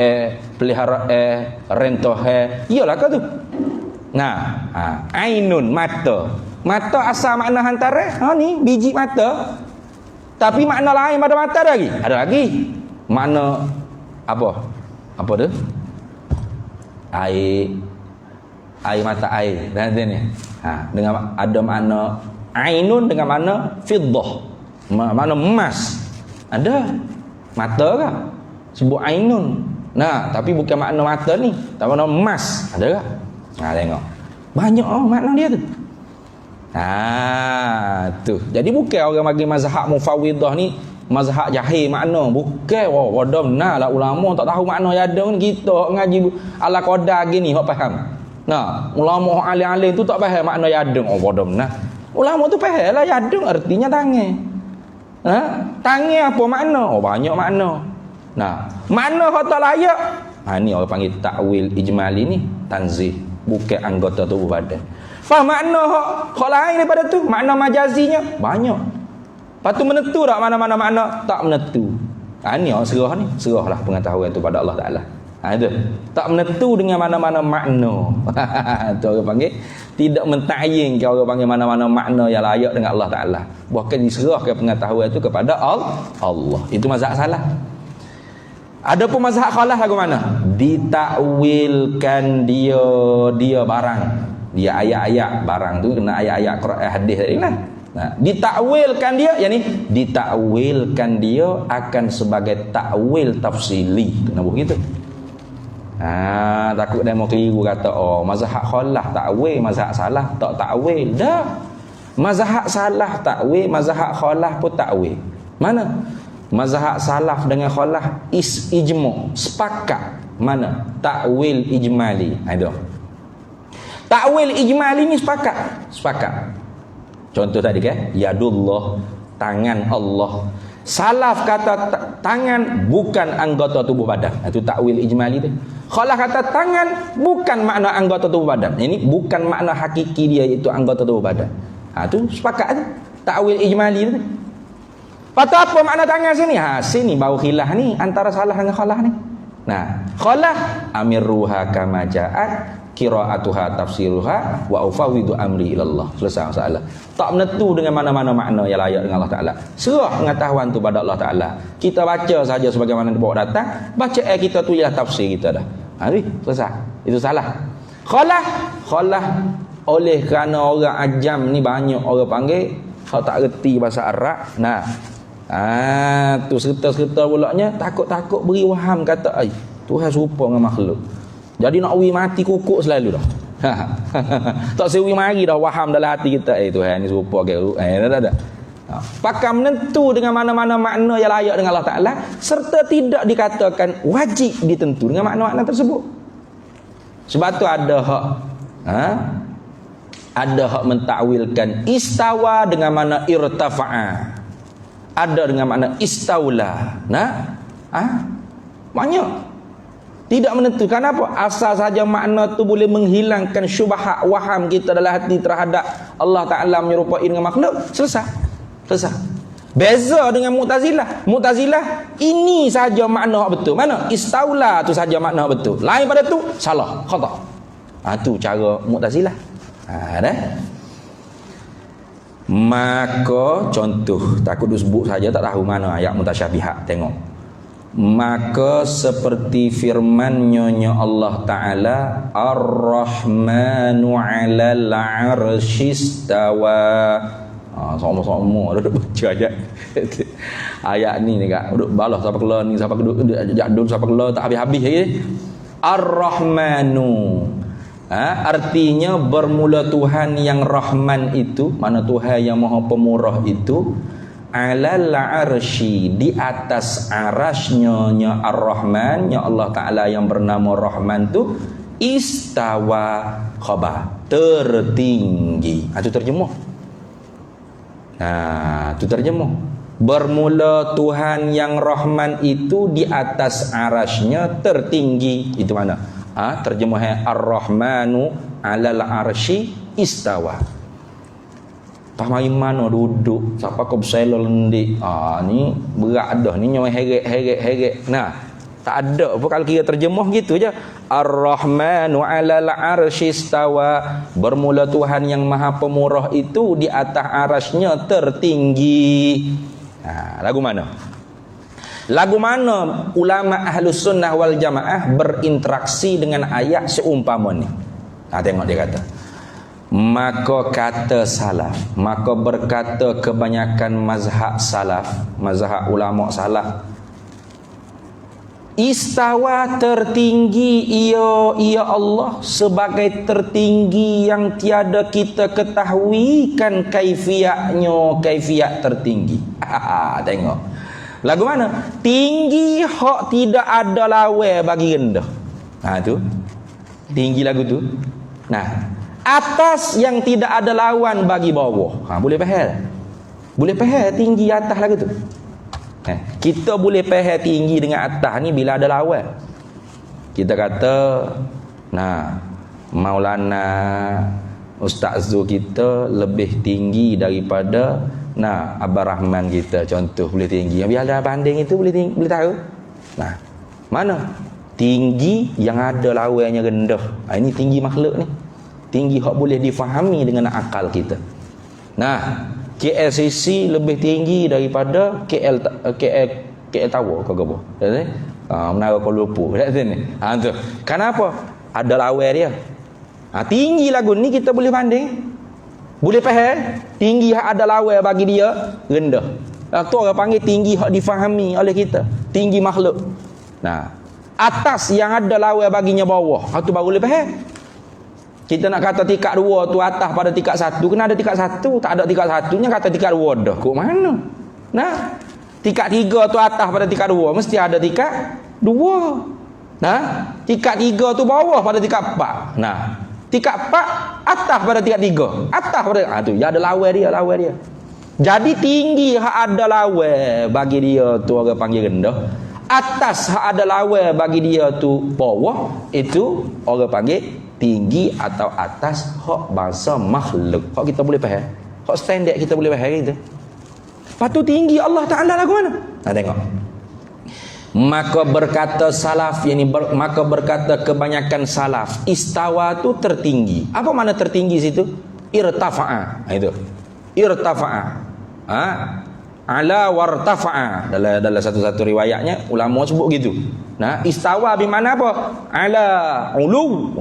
pelihara rentoh iyalah kau tu. Ainun mata. Mata asal makna hantaran ni biji mata. Tapi makna lain pada mata ada lagi? Ada lagi. Makna apa? Apa tu? Air mata air nanti ni. Dengan ada makna ainun dengan makna fiddah. Makna emas. Ada mata ke? Sebut ainun. Tapi bukan makna mata ni. Tapi makna emas. Ada ke? Tengok. Banyak makna dia tu. Tu. Jadi bukan orang bagi mazhab mufawwidah ni mazhab jahil makna. Bukan. Wadam lah ulama tak tahu makna yadung ni. Kita ngaji ala qadar gini hok faham. Ulama alim-alim tu tak faham makna yadung. Wadam ulama tu faham lah yadung artinya tangan. Tangan apa makna? Banyak makna. Makna hok tak layak. Ni orang panggil takwil ijmali ni tanzih, bukan anggota tubuh badan. Faham makna hok lain daripada tu, makna majazinya banyak. Lepas tu menentu tak mana-mana makna? Tak menentu. Ni orang serahlah pengetahuan tu pada Allah Ta'ala. Itu. Tak menentu dengan mana-mana makna. Tu orang panggil tidak menta'yin ke orang panggil mana-mana makna yang layak dengan Allah Ta'ala. Bahkan diserahkan pengetahuan itu kepada Allah. Itu mazhab salah. Ada pun mazhab khalaf lagu mana? Ditakwilkan dia barang. Dia ayat-ayat barang tu kena ayat-ayat Quran hadis tadi lah. Ditakwilkan dia, yakni ditakwilkan dia akan sebagai takwil tafsili. Kena begitu. Takut dia mau keliru kata mazhab khalaf takwil, mazhab salah tak takwil. Dah. Mazhab salah takwil, mazhab khalaf pun takwil. Mana? Mazhab salaf dengan khalaf ijma' sepakat. Mana? Takwil ijmali. Ada. Takwil ijmali ni sepakat. Contoh tadi kan, yadullah, tangan Allah. Salaf kata tangan bukan anggota tubuh badan. Itu takwil ijmali tu. Khalaf kata tangan bukan makna anggota tubuh badan. Ini bukan makna hakiki dia itu anggota tubuh badan. Tu sepakat tu. Takwil ijmali tu. Patut apa makna tangan sini? Sini baru khilaf ni antara salah dengan khalaf ni. Khalaf amirruha kama ja'at qira'atuha tafsiruha wa ufawwidu amri ilallah. Selesai masalah. Tak menentu dengan mana-mana makna yang layak dengan Allah Ta'ala. Serah pengetahuan tu pada Allah Ta'ala. Kita baca saja sebagaimana dibawa datang. Baca kita tu ialah tafsir kita dah. Selesai. Itu salah. Khalaf oleh kerana orang ajam ni banyak orang panggil kalau tak reti bahasa Arab. Tu serta-serta pulaknya takut-takut beri waham kata Tuhan serupa dengan makhluk. Jadi nak wi mati kukuk selalu dah. Tak sewi mari dah waham dalam hati kita, Tuhan ni serupa ke. Tak. Pakar menentu dengan mana-mana makna yang layak dengan Allah Ta'ala, serta tidak dikatakan wajib ditentu dengan makna-makna tersebut. Sebab tu ada hak ada hak mentakwilkan istawa dengan makna irtafa'a, ada dengan makna istaula. Banyak tidak menentu. Kenapa? Asal saja makna tu boleh menghilangkan syubhat waham kita dalam hati terhadap Allah Ta'ala menyerupai dengan makhluk, selesai. Beza dengan Mu'tazilah. Mu'tazilah ini saja makna betul. Mana? Istaula tu saja makna betul. Lain pada tu salah, khata. Tu cara Mu'tazilah. Dah. Maka contoh, takut disebut saja tak tahu mana ayat mutasyabihat. Tengok. Maka seperti firman nyonya Allah Ta'ala, Ar-Rahmanu 'alal 'arsy istawa. Sama-sama duduk baca ayat ni kak, duduk balas sampai keluar ni, sampai jadul sampai keluar tak habis-habis lagi. Ar-Rahmanu, artinya bermula Tuhan yang Rahman itu, mana Tuhan yang Maha Pemurah itu, 'alal 'arsy, di atas arasnya Ar-Rahman, ya Allah Ta'ala yang bernama Rahman tu, istawa, khabar, tertinggi. Itu terjemuh. Itu terjemuh. Bermula Tuhan yang Rahman itu di atas arasnya tertinggi. Itu mana? Terjemah Ar-Rahmanu 'alal 'arsy istawa. Tak mari mana duduk siapa kau bersela lendik. Ni berat dah, ni nyawa heret. Tak ada apa kalau kita terjemah gitu je. Ar-Rahmanu 'alal 'arsy istawa. Bermula Tuhan yang Maha Pemurah itu di atas arasnya tertinggi. Lagu mana? Lagu mana ulama Ahlus Sunnah wal Jamaah berinteraksi dengan ayat seumpama ni? Tengok dia kata. Maka kata salaf, maka berkata kebanyakan mazhab salaf, mazhab ulama salaf, istawa tertinggi ia Allah sebagai tertinggi yang tiada kita ketahui kan kaifiat tertinggi. Tengok lagu mana? Tinggi hak tidak ada lawan bagi rendah. Tu tinggi lagu tu. Atas yang tidak ada lawan bagi bawah. Boleh faham? Boleh faham tinggi atas lagu tu. Kita boleh faham tinggi dengan atas ni bila ada lawan. Kita kata Maulana Ustaz Zul kita lebih tinggi daripada Abang Rahman kita, contoh, boleh tinggi. Bila ada banding itu boleh tahu. Mana tinggi yang ada lawannya rendah. Ini tinggi makhluk ni. Tinggi hak boleh difahami dengan akal kita. KLCC lebih tinggi daripada KL Tower ke apa? Menara Kuala Lumpur. Tu. Kenapa? Ada lawan dia. Tinggi lagu ni kita boleh banding. Boleh faham? Tinggi hak ada lawan bagi dia rendah. Tu orang panggil tinggi hak difahami oleh kita. Tinggi makhluk. Atas yang ada lawan baginya bawah. Tu baru boleh faham. Kita nak kata tingkat 2 tu atas pada tingkat 1, kena ada tingkat 1. Tak ada tingkat 1-nya kata tingkat 2 dah. Kok mana? Tingkat 3 tu atas pada tingkat 2, mesti ada tingkat 2. Tingkat 3 tu bawah pada tingkat 4. Tingkat 4 atas pada tingkat 3. Atas pada tu ya ada lawan dia. Jadi tinggi hak ada lawan bagi dia tu orang panggil rendah. Atas hak ada lawan bagi dia tu bawah, itu orang panggil tinggi atau atas hak bangsa makhluk. Hak kita boleh faham. Hak standard kita boleh faham gitu. Lepas tu tinggi Allah Ta'ala lagu mana? Tengok. Maka berkata salaf, maka berkata kebanyakan salaf, istawa tu tertinggi. Apa makna tertinggi situ? Irtafa'a. Itu. Irtafa'a. Ala wartafa'a. Dalam satu-satu riwayatnya ulama sebut gitu. Istawa bermakna apa? Ala ulu,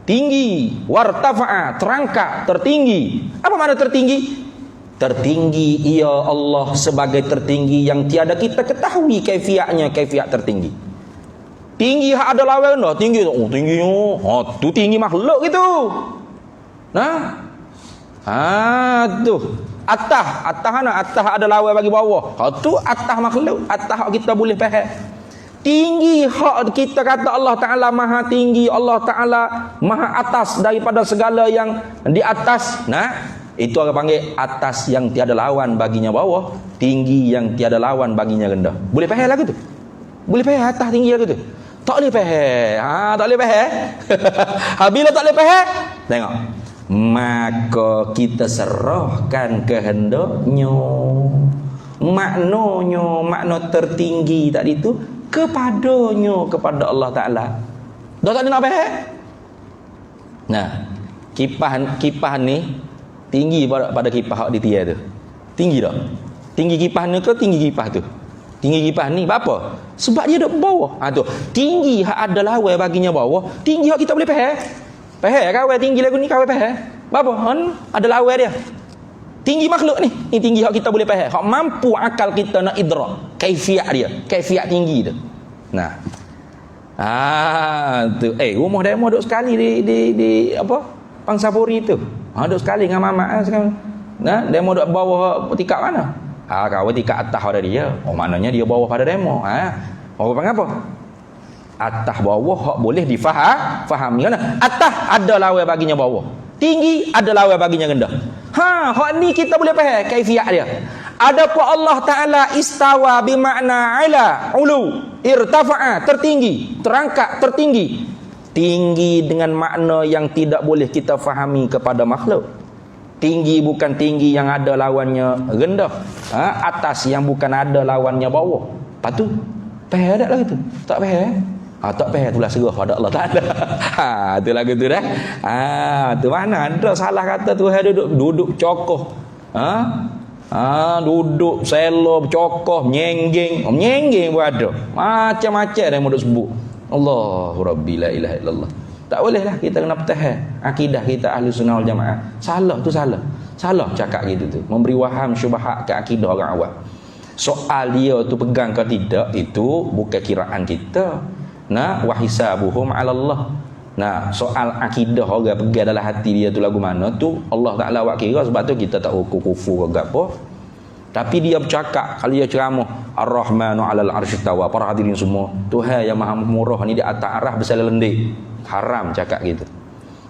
tinggi, wartafa'a, terangkat, tertinggi. Apa makna tertinggi? Tertinggi ia Allah sebagai tertinggi yang tiada kita ketahui kaifiatnya, kaifiat tertinggi. Tinggi hak ada lawan dah, tinggi tu. Oh, tingginya. Oh, tu tinggi makhluk gitu. Nah. Tu. Atas ada lawan bagi bawah. Kalau tu atas makhluk, atas hak kita boleh faham. Tinggi hak kita kata Allah Ta'ala maha tinggi, Allah Ta'ala maha atas daripada segala yang di atas. Nah, itu orang panggil atas yang tiada lawan baginya bawah, tinggi yang tiada lawan baginya rendah. Boleh faham lagu tu? Boleh faham atas tinggi lagu tu? Tak boleh faham. Tak boleh faham. Bila tak boleh faham, tengok. Maka kita serahkan kehendaknya. Makna tertinggi tadi tu kepadanya, kepada Allah Ta'ala. Dah tak ada nak faham? Nah, kipas ni tinggi pada kipas hak di tiar tu. Tinggi tak? Tinggi kipas ni ke tinggi kipas tu? Tinggi kipas ni apa? Sebab dia duduk bawah. Tu. Tinggi hak ada lawan baginya bawah. Tinggi hak kita boleh faham. Faham kawan tinggi lagu ni kawan faham. Apa? Ada lawan dia. Tinggi makhluk ni. Ini tinggi hak kita boleh faham. Hak mampu akal kita nak idrak kaifiat dia. Kaifiat tinggi dia. Nah. Tu. Rumah demo duduk sekali di apa? Pangsapuri tu. Duduk sekali dengan mamak sekarang. Nah, demo duduk bawah tingkat mana? Kau tingkat atas pada dia. Maknanya dia bawah pada demo. Orang panggil apa? Atas bawah hak boleh difahami kan? Atas ada lawan baginya bawah. Tinggi ada lawan baginya rendah. Hak ni kita boleh faham kaifiat dia. Adapun Allah Ta'ala istawa bermakna ala, ulu, irtafa'a, tertinggi, terangkat, tertinggi. Tinggi dengan makna yang tidak boleh kita fahami kepada makhluk. Tinggi bukan tinggi yang ada lawannya rendah. Atas yang bukan ada lawannya bawah. Lepas tu faham tak lagu tu? Tak faham? Tak faham itulah serah pada Allah Ta'ala. Tu lagu tu dah. Tu mana ada salah kata Tuhan duduk cokoh. Duduk selo cokoh nyenggeng. Nyenggeng pun ada. Macam-macam yang duduk sebut. Allahu Rabbi la ilaha illallah. Tak bolehlah kita kena pertahan akidah kita ahli sunnah wal jamaah. Salah tu salah. Salah cakap gitu tu. Memberi waham syubhat ke akidah orang awam. Soal dia tu pegang ke tidak itu bukan kiraan kita. Wa hisabuhum 'ala Allah. Soal akidah orang pegang dalam hati dia tu lagu mana tu Allah Ta'ala buat kira, sebab tu kita tak hukum kufur ke apa. Tapi dia bercakap, kalau dia ceramah Ar-Rahmanu 'alal 'arsy istawa, para hadirin semua, Tuhan yang Maha Pemurah ni di atas arah bersala lendik. Haram cakap gitu.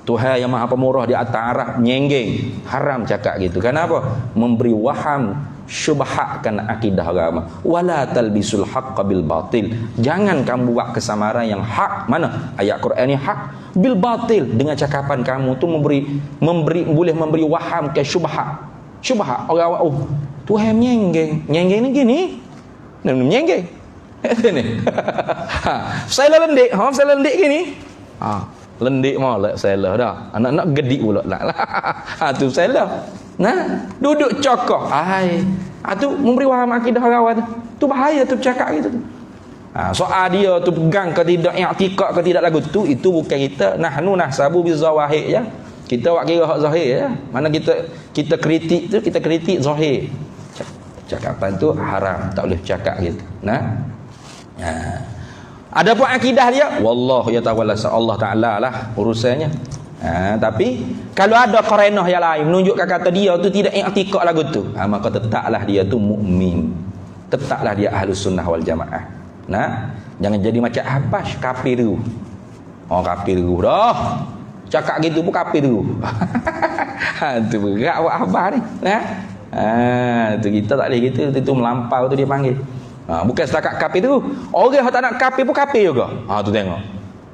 Tuhan yang Maha Pemurah di atas arah nyenggeng. Haram cakap gitu. Kenapa? Memberi waham syubhatkan akidah agama. Wala talbisul haqqa bil batil. Jangan kamu buat kesamaran yang hak. Mana? Ayat Quran ni hak bil batil. Dengan cakapan kamu tu boleh memberi waham ke syubhat. Syubhat orang Tuhan nyenggeng. Nyenggeng ni gini. Nyenggeng. Ni. Saya lendik. Saya lendik gini. Lendik molek salah dah. Anak-anak gedik pula lah. Tu salah. Duduk cokoh. Tu memberi waham akidah orang tu bahaya tu bercakap gitu tu. Soal dia tu pegang ke tidak, i'tikad ke tidak lagu tu, itu bukan kita nahnu nahsabu bizawahir ya. Kita buat kira hak zahir ya. Mana kita kritik tu, kita kritik zahir. Cakapan tu haram, tak boleh bercakap gitu. Adapun akidah dia, wallahu yatawalla, Allah Ta'ala lah urusannya. Tapi kalau ada qarinah yang lain menunjukkan kata dia tu tidak i'tikad lagu tu, maka tetaplah dia tu mukmin. Tetaplah dia ahlus sunnah wal jamaah. Jangan jadi macam Habash, kafir tu. Kafir tu dah. Cakap gitu pun kafir tu. Tu berat buat Habash ni. Tu kita tak boleh gitu, itu melampau tu dia panggil. Bukan setakat kafir tu. Orang yang tak nak kafir pun kafir juga. Tu tengok.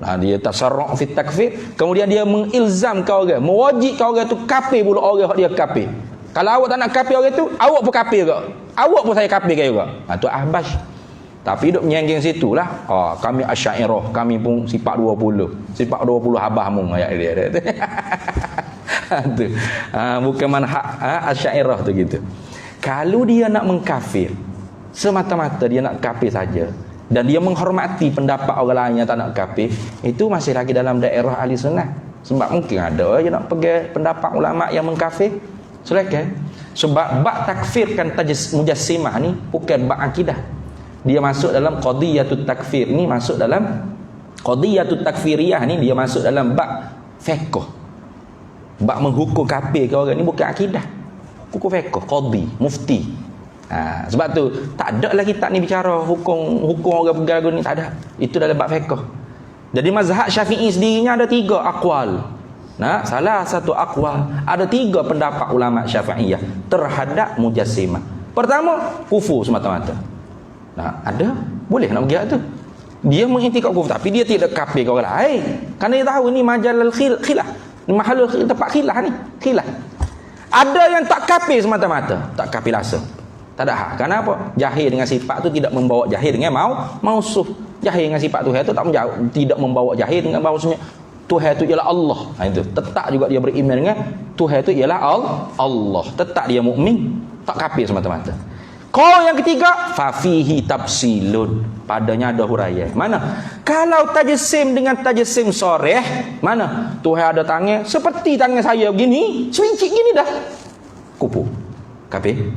Dia tasarru' fi takfir, kemudian dia mengilzamkan orang, mewajibkan orang tu kafir pula orang dia kafir. Kalau awak tak nak kafir orang tu, awak pun kafir juga. Awak pun saya kafirkan juga. Tu Ahbash. Tapi duk menyanggeng situlah. Kami Asy'ariyah, kami pun sifat 20. Sifat 20 habahmu ayat dia. Tu. Bukan manhaj Asy'ariyah tu gitu. Kalau dia nak mengkafir, semata-mata dia nak kafir saja, dan dia menghormati pendapat orang lain yang tak nak kafir, itu masih lagi dalam daerah ahli sunnah. Sebab mungkin ada yang nak pegang pendapat ulama yang mengkafir, silakan. Sebab bab takfirkan mujassimah ni bukan bab akidah. Dia masuk dalam qadiyatut takfir ni, masuk dalam Qadiyatut takfiriyah ni dia masuk dalam bab fiqh. Bab menghukum kafir ke orang ni bukan akidah. Hukum fiqh, qadi, mufti. Sebab tu tak ada lah kitab ni bicara hukum orang bergaul ni, tak ada. Itu dalam bab fiqh. Jadi mazhab Syafi'i sendirinya ada 3 aqwal. Salah satu aqwal, ada 3 pendapat ulama Syafi'iyah terhadap mujassimah. Pertama, kufur semata-mata. Ada boleh nak pergi tu. Dia mengiktikad kufur tapi dia tidak kafir ke orang lain. Kerana dia tahu ni majalul khilaf. Ni mahalul tempat khilaf ni. Khilaf. Ada yang tak kafir semata-mata, tak kafir langsung. Tak ada hak. Kenapa? Jahil dengan sifat tu tidak membawa jahil dengan mausuf. Jahil dengan sifat Tuhan tu tidak membawa jahil dengan bahawasanya Tuhan itu ialah Allah. Itu. Tetap juga dia beriman dengan Tuhan itu ialah Allah. Tetap dia mukmin, tak kafir semata-mata. Kau yang ketiga, fafihi tafsilun. Padanya ada huraian. Mana? Kalau tajsim dengan tajsim soreh, mana? Tuhan ada tangan seperti tangan saya begini, swincik gini dah. Kupu. Kafir.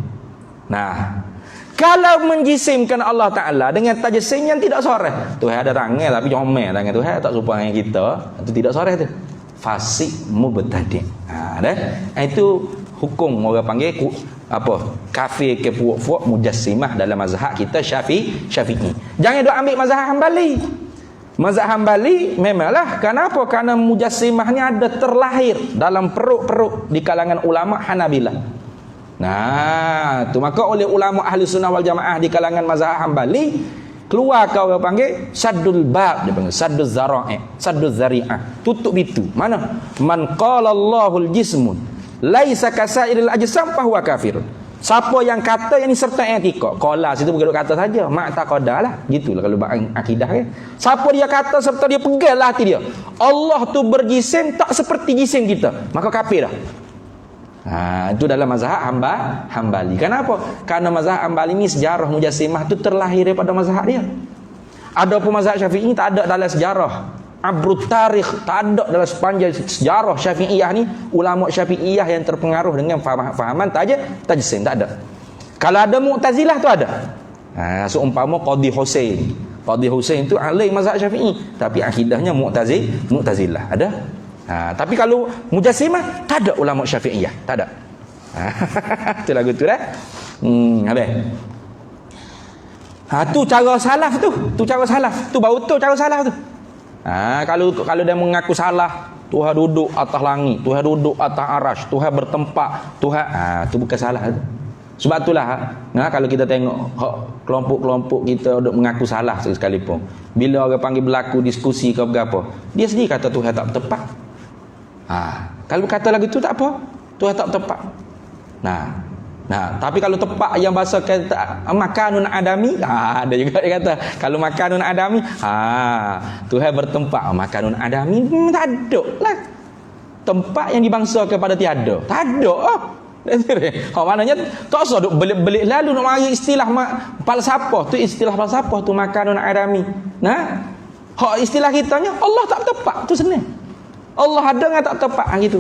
Kalau menjisimkan Allah Ta'ala dengan tajsim yang tidak soreh, Tuhan ada tangan tapi comel tangan Tuhan, tak serupa dengan kita, itu tidak soreh tu. Fasik mubtadi'. Itu hukum orang panggil kafir ke puak-puak mujassimah dalam mazhab kita Syafi'i. Jangan duk ambil mazhab Hambali. Mazhab Hambali memanglah kenapa? Kerana mujassimah ni ada terlahir dalam perut-perut di kalangan ulama Hanabilah. Tu maka oleh ulama ahli sunnah wal jamaah di kalangan mazhab Hambali keluar kau orang panggil saddul bab, dia panggil sadduz zari'ah, tutup itu. Mana? Man qala Allahul jismun laisa kasairil ajsam fahuwa kafir. Siapa yang kata yang ni serta etika, qala situ bukan kata saja, mak taqadah lah, gitulah kalau bab akidah kan. Siapa dia kata serta dia peganglah hati dia, Allah tu berjisim tak seperti jisim kita, maka kafir dah. Itu dalam mazhab Hambali. Kenapa? Karena mazhab Hambali ni sejarah mujassimah tu terlahir daripada mazhab dia. Adapun mazhab Syafi'i tak ada dalam sejarah. Abrut tarikh tak ada dalam sepanjang sejarah Syafi'iyah ni ulama Syafi'iyah yang terpengaruh dengan fahaman tajsim, tak ada. Kalau ada Mu'tazilah tu ada. Seumpama Qadhi Husain tu ahli mazhab Syafi'i tapi akidahnya Mu'tazilah. Ada? Tapi kalau mujassimah tak ada ulama Syafi'iyah, tak ada. Itu lagu tu dah. Habis. Tu cara salaf tu. Tu cara salaf. Tu baru tu cara salaf tu. Kalau dia mengaku salah, Tuhan duduk atas langit, Tuhan duduk atas arasy, Tuhan bertempat, Tuhan tu bukan salah. Sebab itulah kalau kita tengok kelompok-kelompok kita duk mengaku salah sekalipun, bila orang panggil berlaku diskusi ke apa, dia sendiri kata Tuhan tak tepat. Kalau kata lagu tu tak apa, Tuhan tak tepat. Tapi kalau tepat yang bahasa kata makanun adami, ada juga dia kata kalau makanun adami, Tuhan bertempat. Makanun adami tak ada lah. Tempat yang dibangsa kepada tiada, tak ada. Maknanya tak usah duk belik-belik lalu nak mari istilah falsafah tu, istilah falsafah tu makanun adami. Istilah kitanya Allah tak tepat tu senang. Allah ada dengan tak tepat gitu.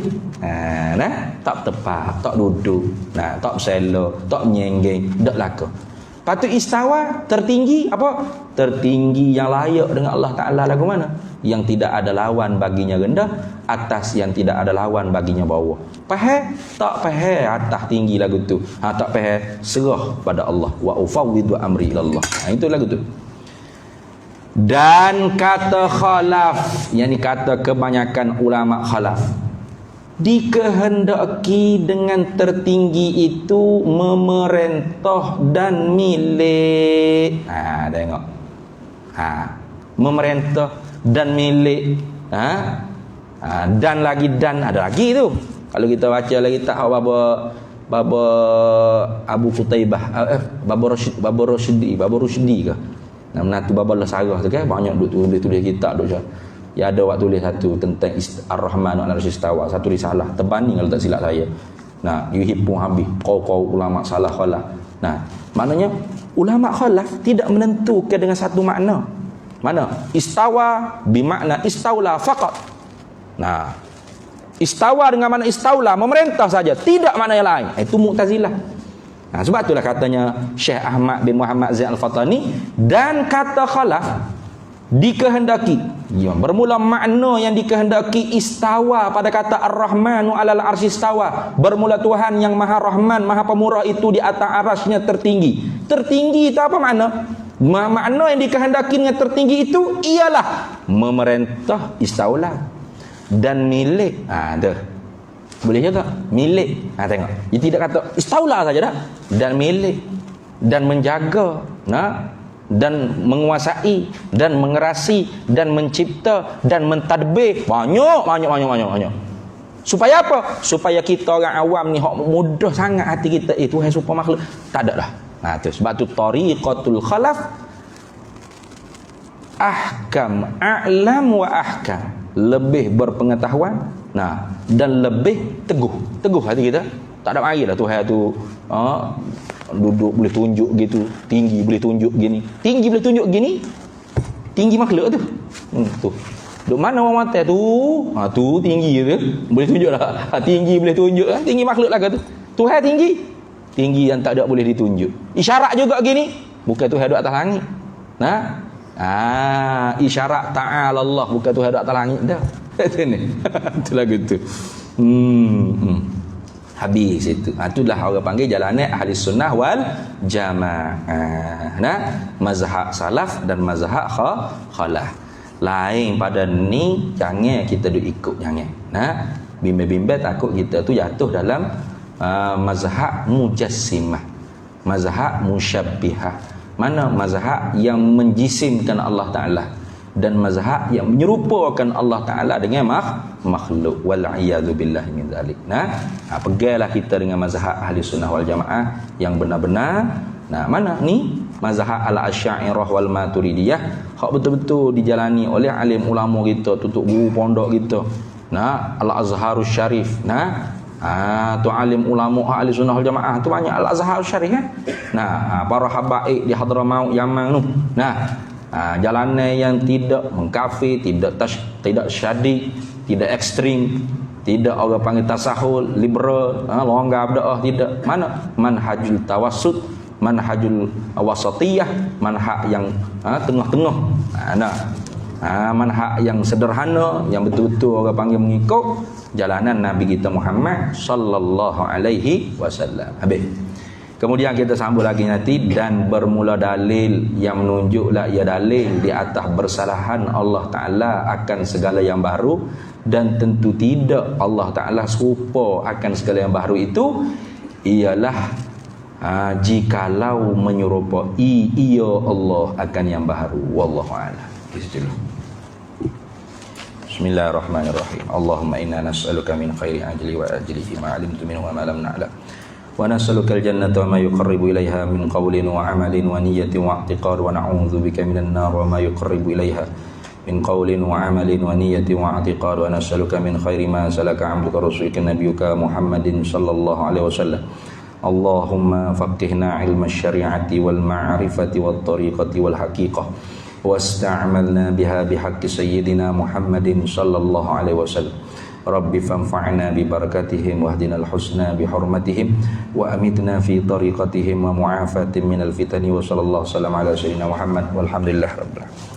Tak tepat, tak duduk, tak bersela, tak menyenggeng, tak laka. Patut istawa tertinggi apa? Tertinggi yang layak dengan Allah Taala lagu mana? Yang tidak ada lawan baginya rendah, atas yang tidak ada lawan baginya bawah. Faham? Tak faham atas tinggi lagu tu. Tak faham serah pada Allah. Wa ufawwidu amri ilallah. Itu lagu tu. Dan kata khalaf, yang kata kebanyakan ulama khalaf, dikehendaki dengan tertinggi itu memerintah dan milik. Tengok. Memerintah dan milik. Dan lagi dan ada lagi tu. Kalau kita baca lagi tak baba Abu Qutaibah, baba Rusydi ke? Menatu babalah sarah tu kan, banyak duk tulis kitab duk. Ya ada waktu tulis satu tentang Ar-Rahman wa al-Arsy istawa, satu risalah tebani kalau tak silap saya. Yuhibbu habis kau ulama salah khalaf. Maknanya ulama khalaf tidak menentukan dengan satu makna. Mana? Istawa bermakna istaula faqat. Istawa dengan makna istaula memerintah saja, tidak makna yang lain. Itu Mu'tazilah. Sebab itulah katanya Syekh Ahmad bin Muhammad Zain Al-Fatani, dan kata khalaf dikehendaki Ya, bermula makna yang dikehendaki istawa pada kata Ar-Rahmanu 'alal arsy istawa. Bermula Tuhan yang Maha Rahman, Maha Pemurah itu di atas arasnya tertinggi. Tertinggi itu apa makna? Makna yang dikehendaki dengan tertinggi itu ialah memerintah istaula dan milik. Dah. Boleh juga milik. Tengok. Dia tidak kata istaula saja dah. Dan milik dan menjaga, dan menguasai dan mengerasi dan mencipta dan mentadbir banyak. Supaya apa? Supaya kita orang awam ni hok mudah sangat hati kita Tuhan super makhluk. Tak ada dah. Tu sebab tu tariqatul khalaf ahkam a'lam wa ahkam, lebih berpengetahuan dan lebih teguh hati kita. Tak ada mari dah Tuhan tu duduk boleh tunjuk gitu, tinggi boleh tunjuk gini, tinggi boleh tunjuk gini, tinggi makhluk tu. Tu duk mana orang mata tu? Tu tinggi tu boleh tunjuk lah. Tinggi boleh tunjuk lah, tinggi makhluk lah tu. Tuhan tinggi yang tak ada boleh ditunjuk. Isyarat juga gini, bukan Tuhan duduk atas langit. Isyarat ta'ala Allah, bukan Tuhan duduk atas langit dah. Itu lagu tu. Habis itu. Itulah orang panggil jalanan ahli sunnah wal jamaah. Mazhab salaf dan mazhab khalaf. Lain pada ni jangan kita duk ikut, jangan. Bimbang-bimbang takut kita tu jatuh dalam mazhab mujassimah, mazhab musyabbihah. Mana mazhab yang menjisimkan Allah Ta'ala dan mazhab yang menyerupakan Allah Ta'ala dengan makhluk. Wal'iyadhu billahi min zalik. Pegailah kita dengan mazhab ahli sunnah wal jamaah yang benar-benar. Mana ni? Mazhab al-Asy'ariyah wal Maturidiyah hak betul-betul dijalani oleh alim ulama kita, tutup guru pondok kita. Al-Azharus Syarif. Tu alim ulama ahli sunnah wal jamaah tu banyak Al-Azharus Syarif kan. Para habaib di Hadramaut Yaman tu. Jalanan yang tidak mengkafir, tidak syadid, tidak ekstrim, tidak orang panggil tasahul, liberal, longgar bid'ah, tidak. Mana manhajul tawassut, manhajul wasatiyah, manhaj yang tengah-tengah. Manhaj yang sederhana, yang betul-betul orang panggil mengikut jalanan Nabi kita Muhammad sallallahu alaihi wasallam. Habis. Kemudian kita sambung lagi nanti, dan bermula dalil yang menunjuklah ia dalil di atas bersalahan Allah Ta'ala akan segala yang baru, dan tentu tidak Allah Ta'ala serupa akan segala yang baru itu ialah jikalau menyerupai ia Allah akan yang baru. Wallahu a'lam. Bismillahirrahmanirrahim. Allahumma inna nas'aluka min khairi ajli wa ajlihi ma 'alimtu minhu wa ma lam na'lam. Wa nas'aluka al-jannata wa ma yuqarribu ilaiha min qawlin wa 'amalin wa niyyatin wa i'tiqad, wa na'udzu bika minan nar wa ma yuqarribu ilaiha min qawlin wa 'amalin wa niyyatin wa i'tiqad, wa nas'aluka min khairi ma salaka 'abduka rasulika nabiyyuka Muhammadin sallallahu alaihi wasallam. Allahumma faqihna 'ilma asy-syari'ati wal ma'rifati wat tariqati wal haqiqah, wasta'malna biha bihaqqi sayyidina Muhammadin sallallahu alaihi wasallam. Rabbi fanfa'na bi barakatihim wahdinal husna bi hurmatihim wa amitna fi tariqatihim wa mu'afatin minal fitani, wa sallallahu alaihi wasallam ala sayyidina Muhammad walhamdulillah rabbil alamin.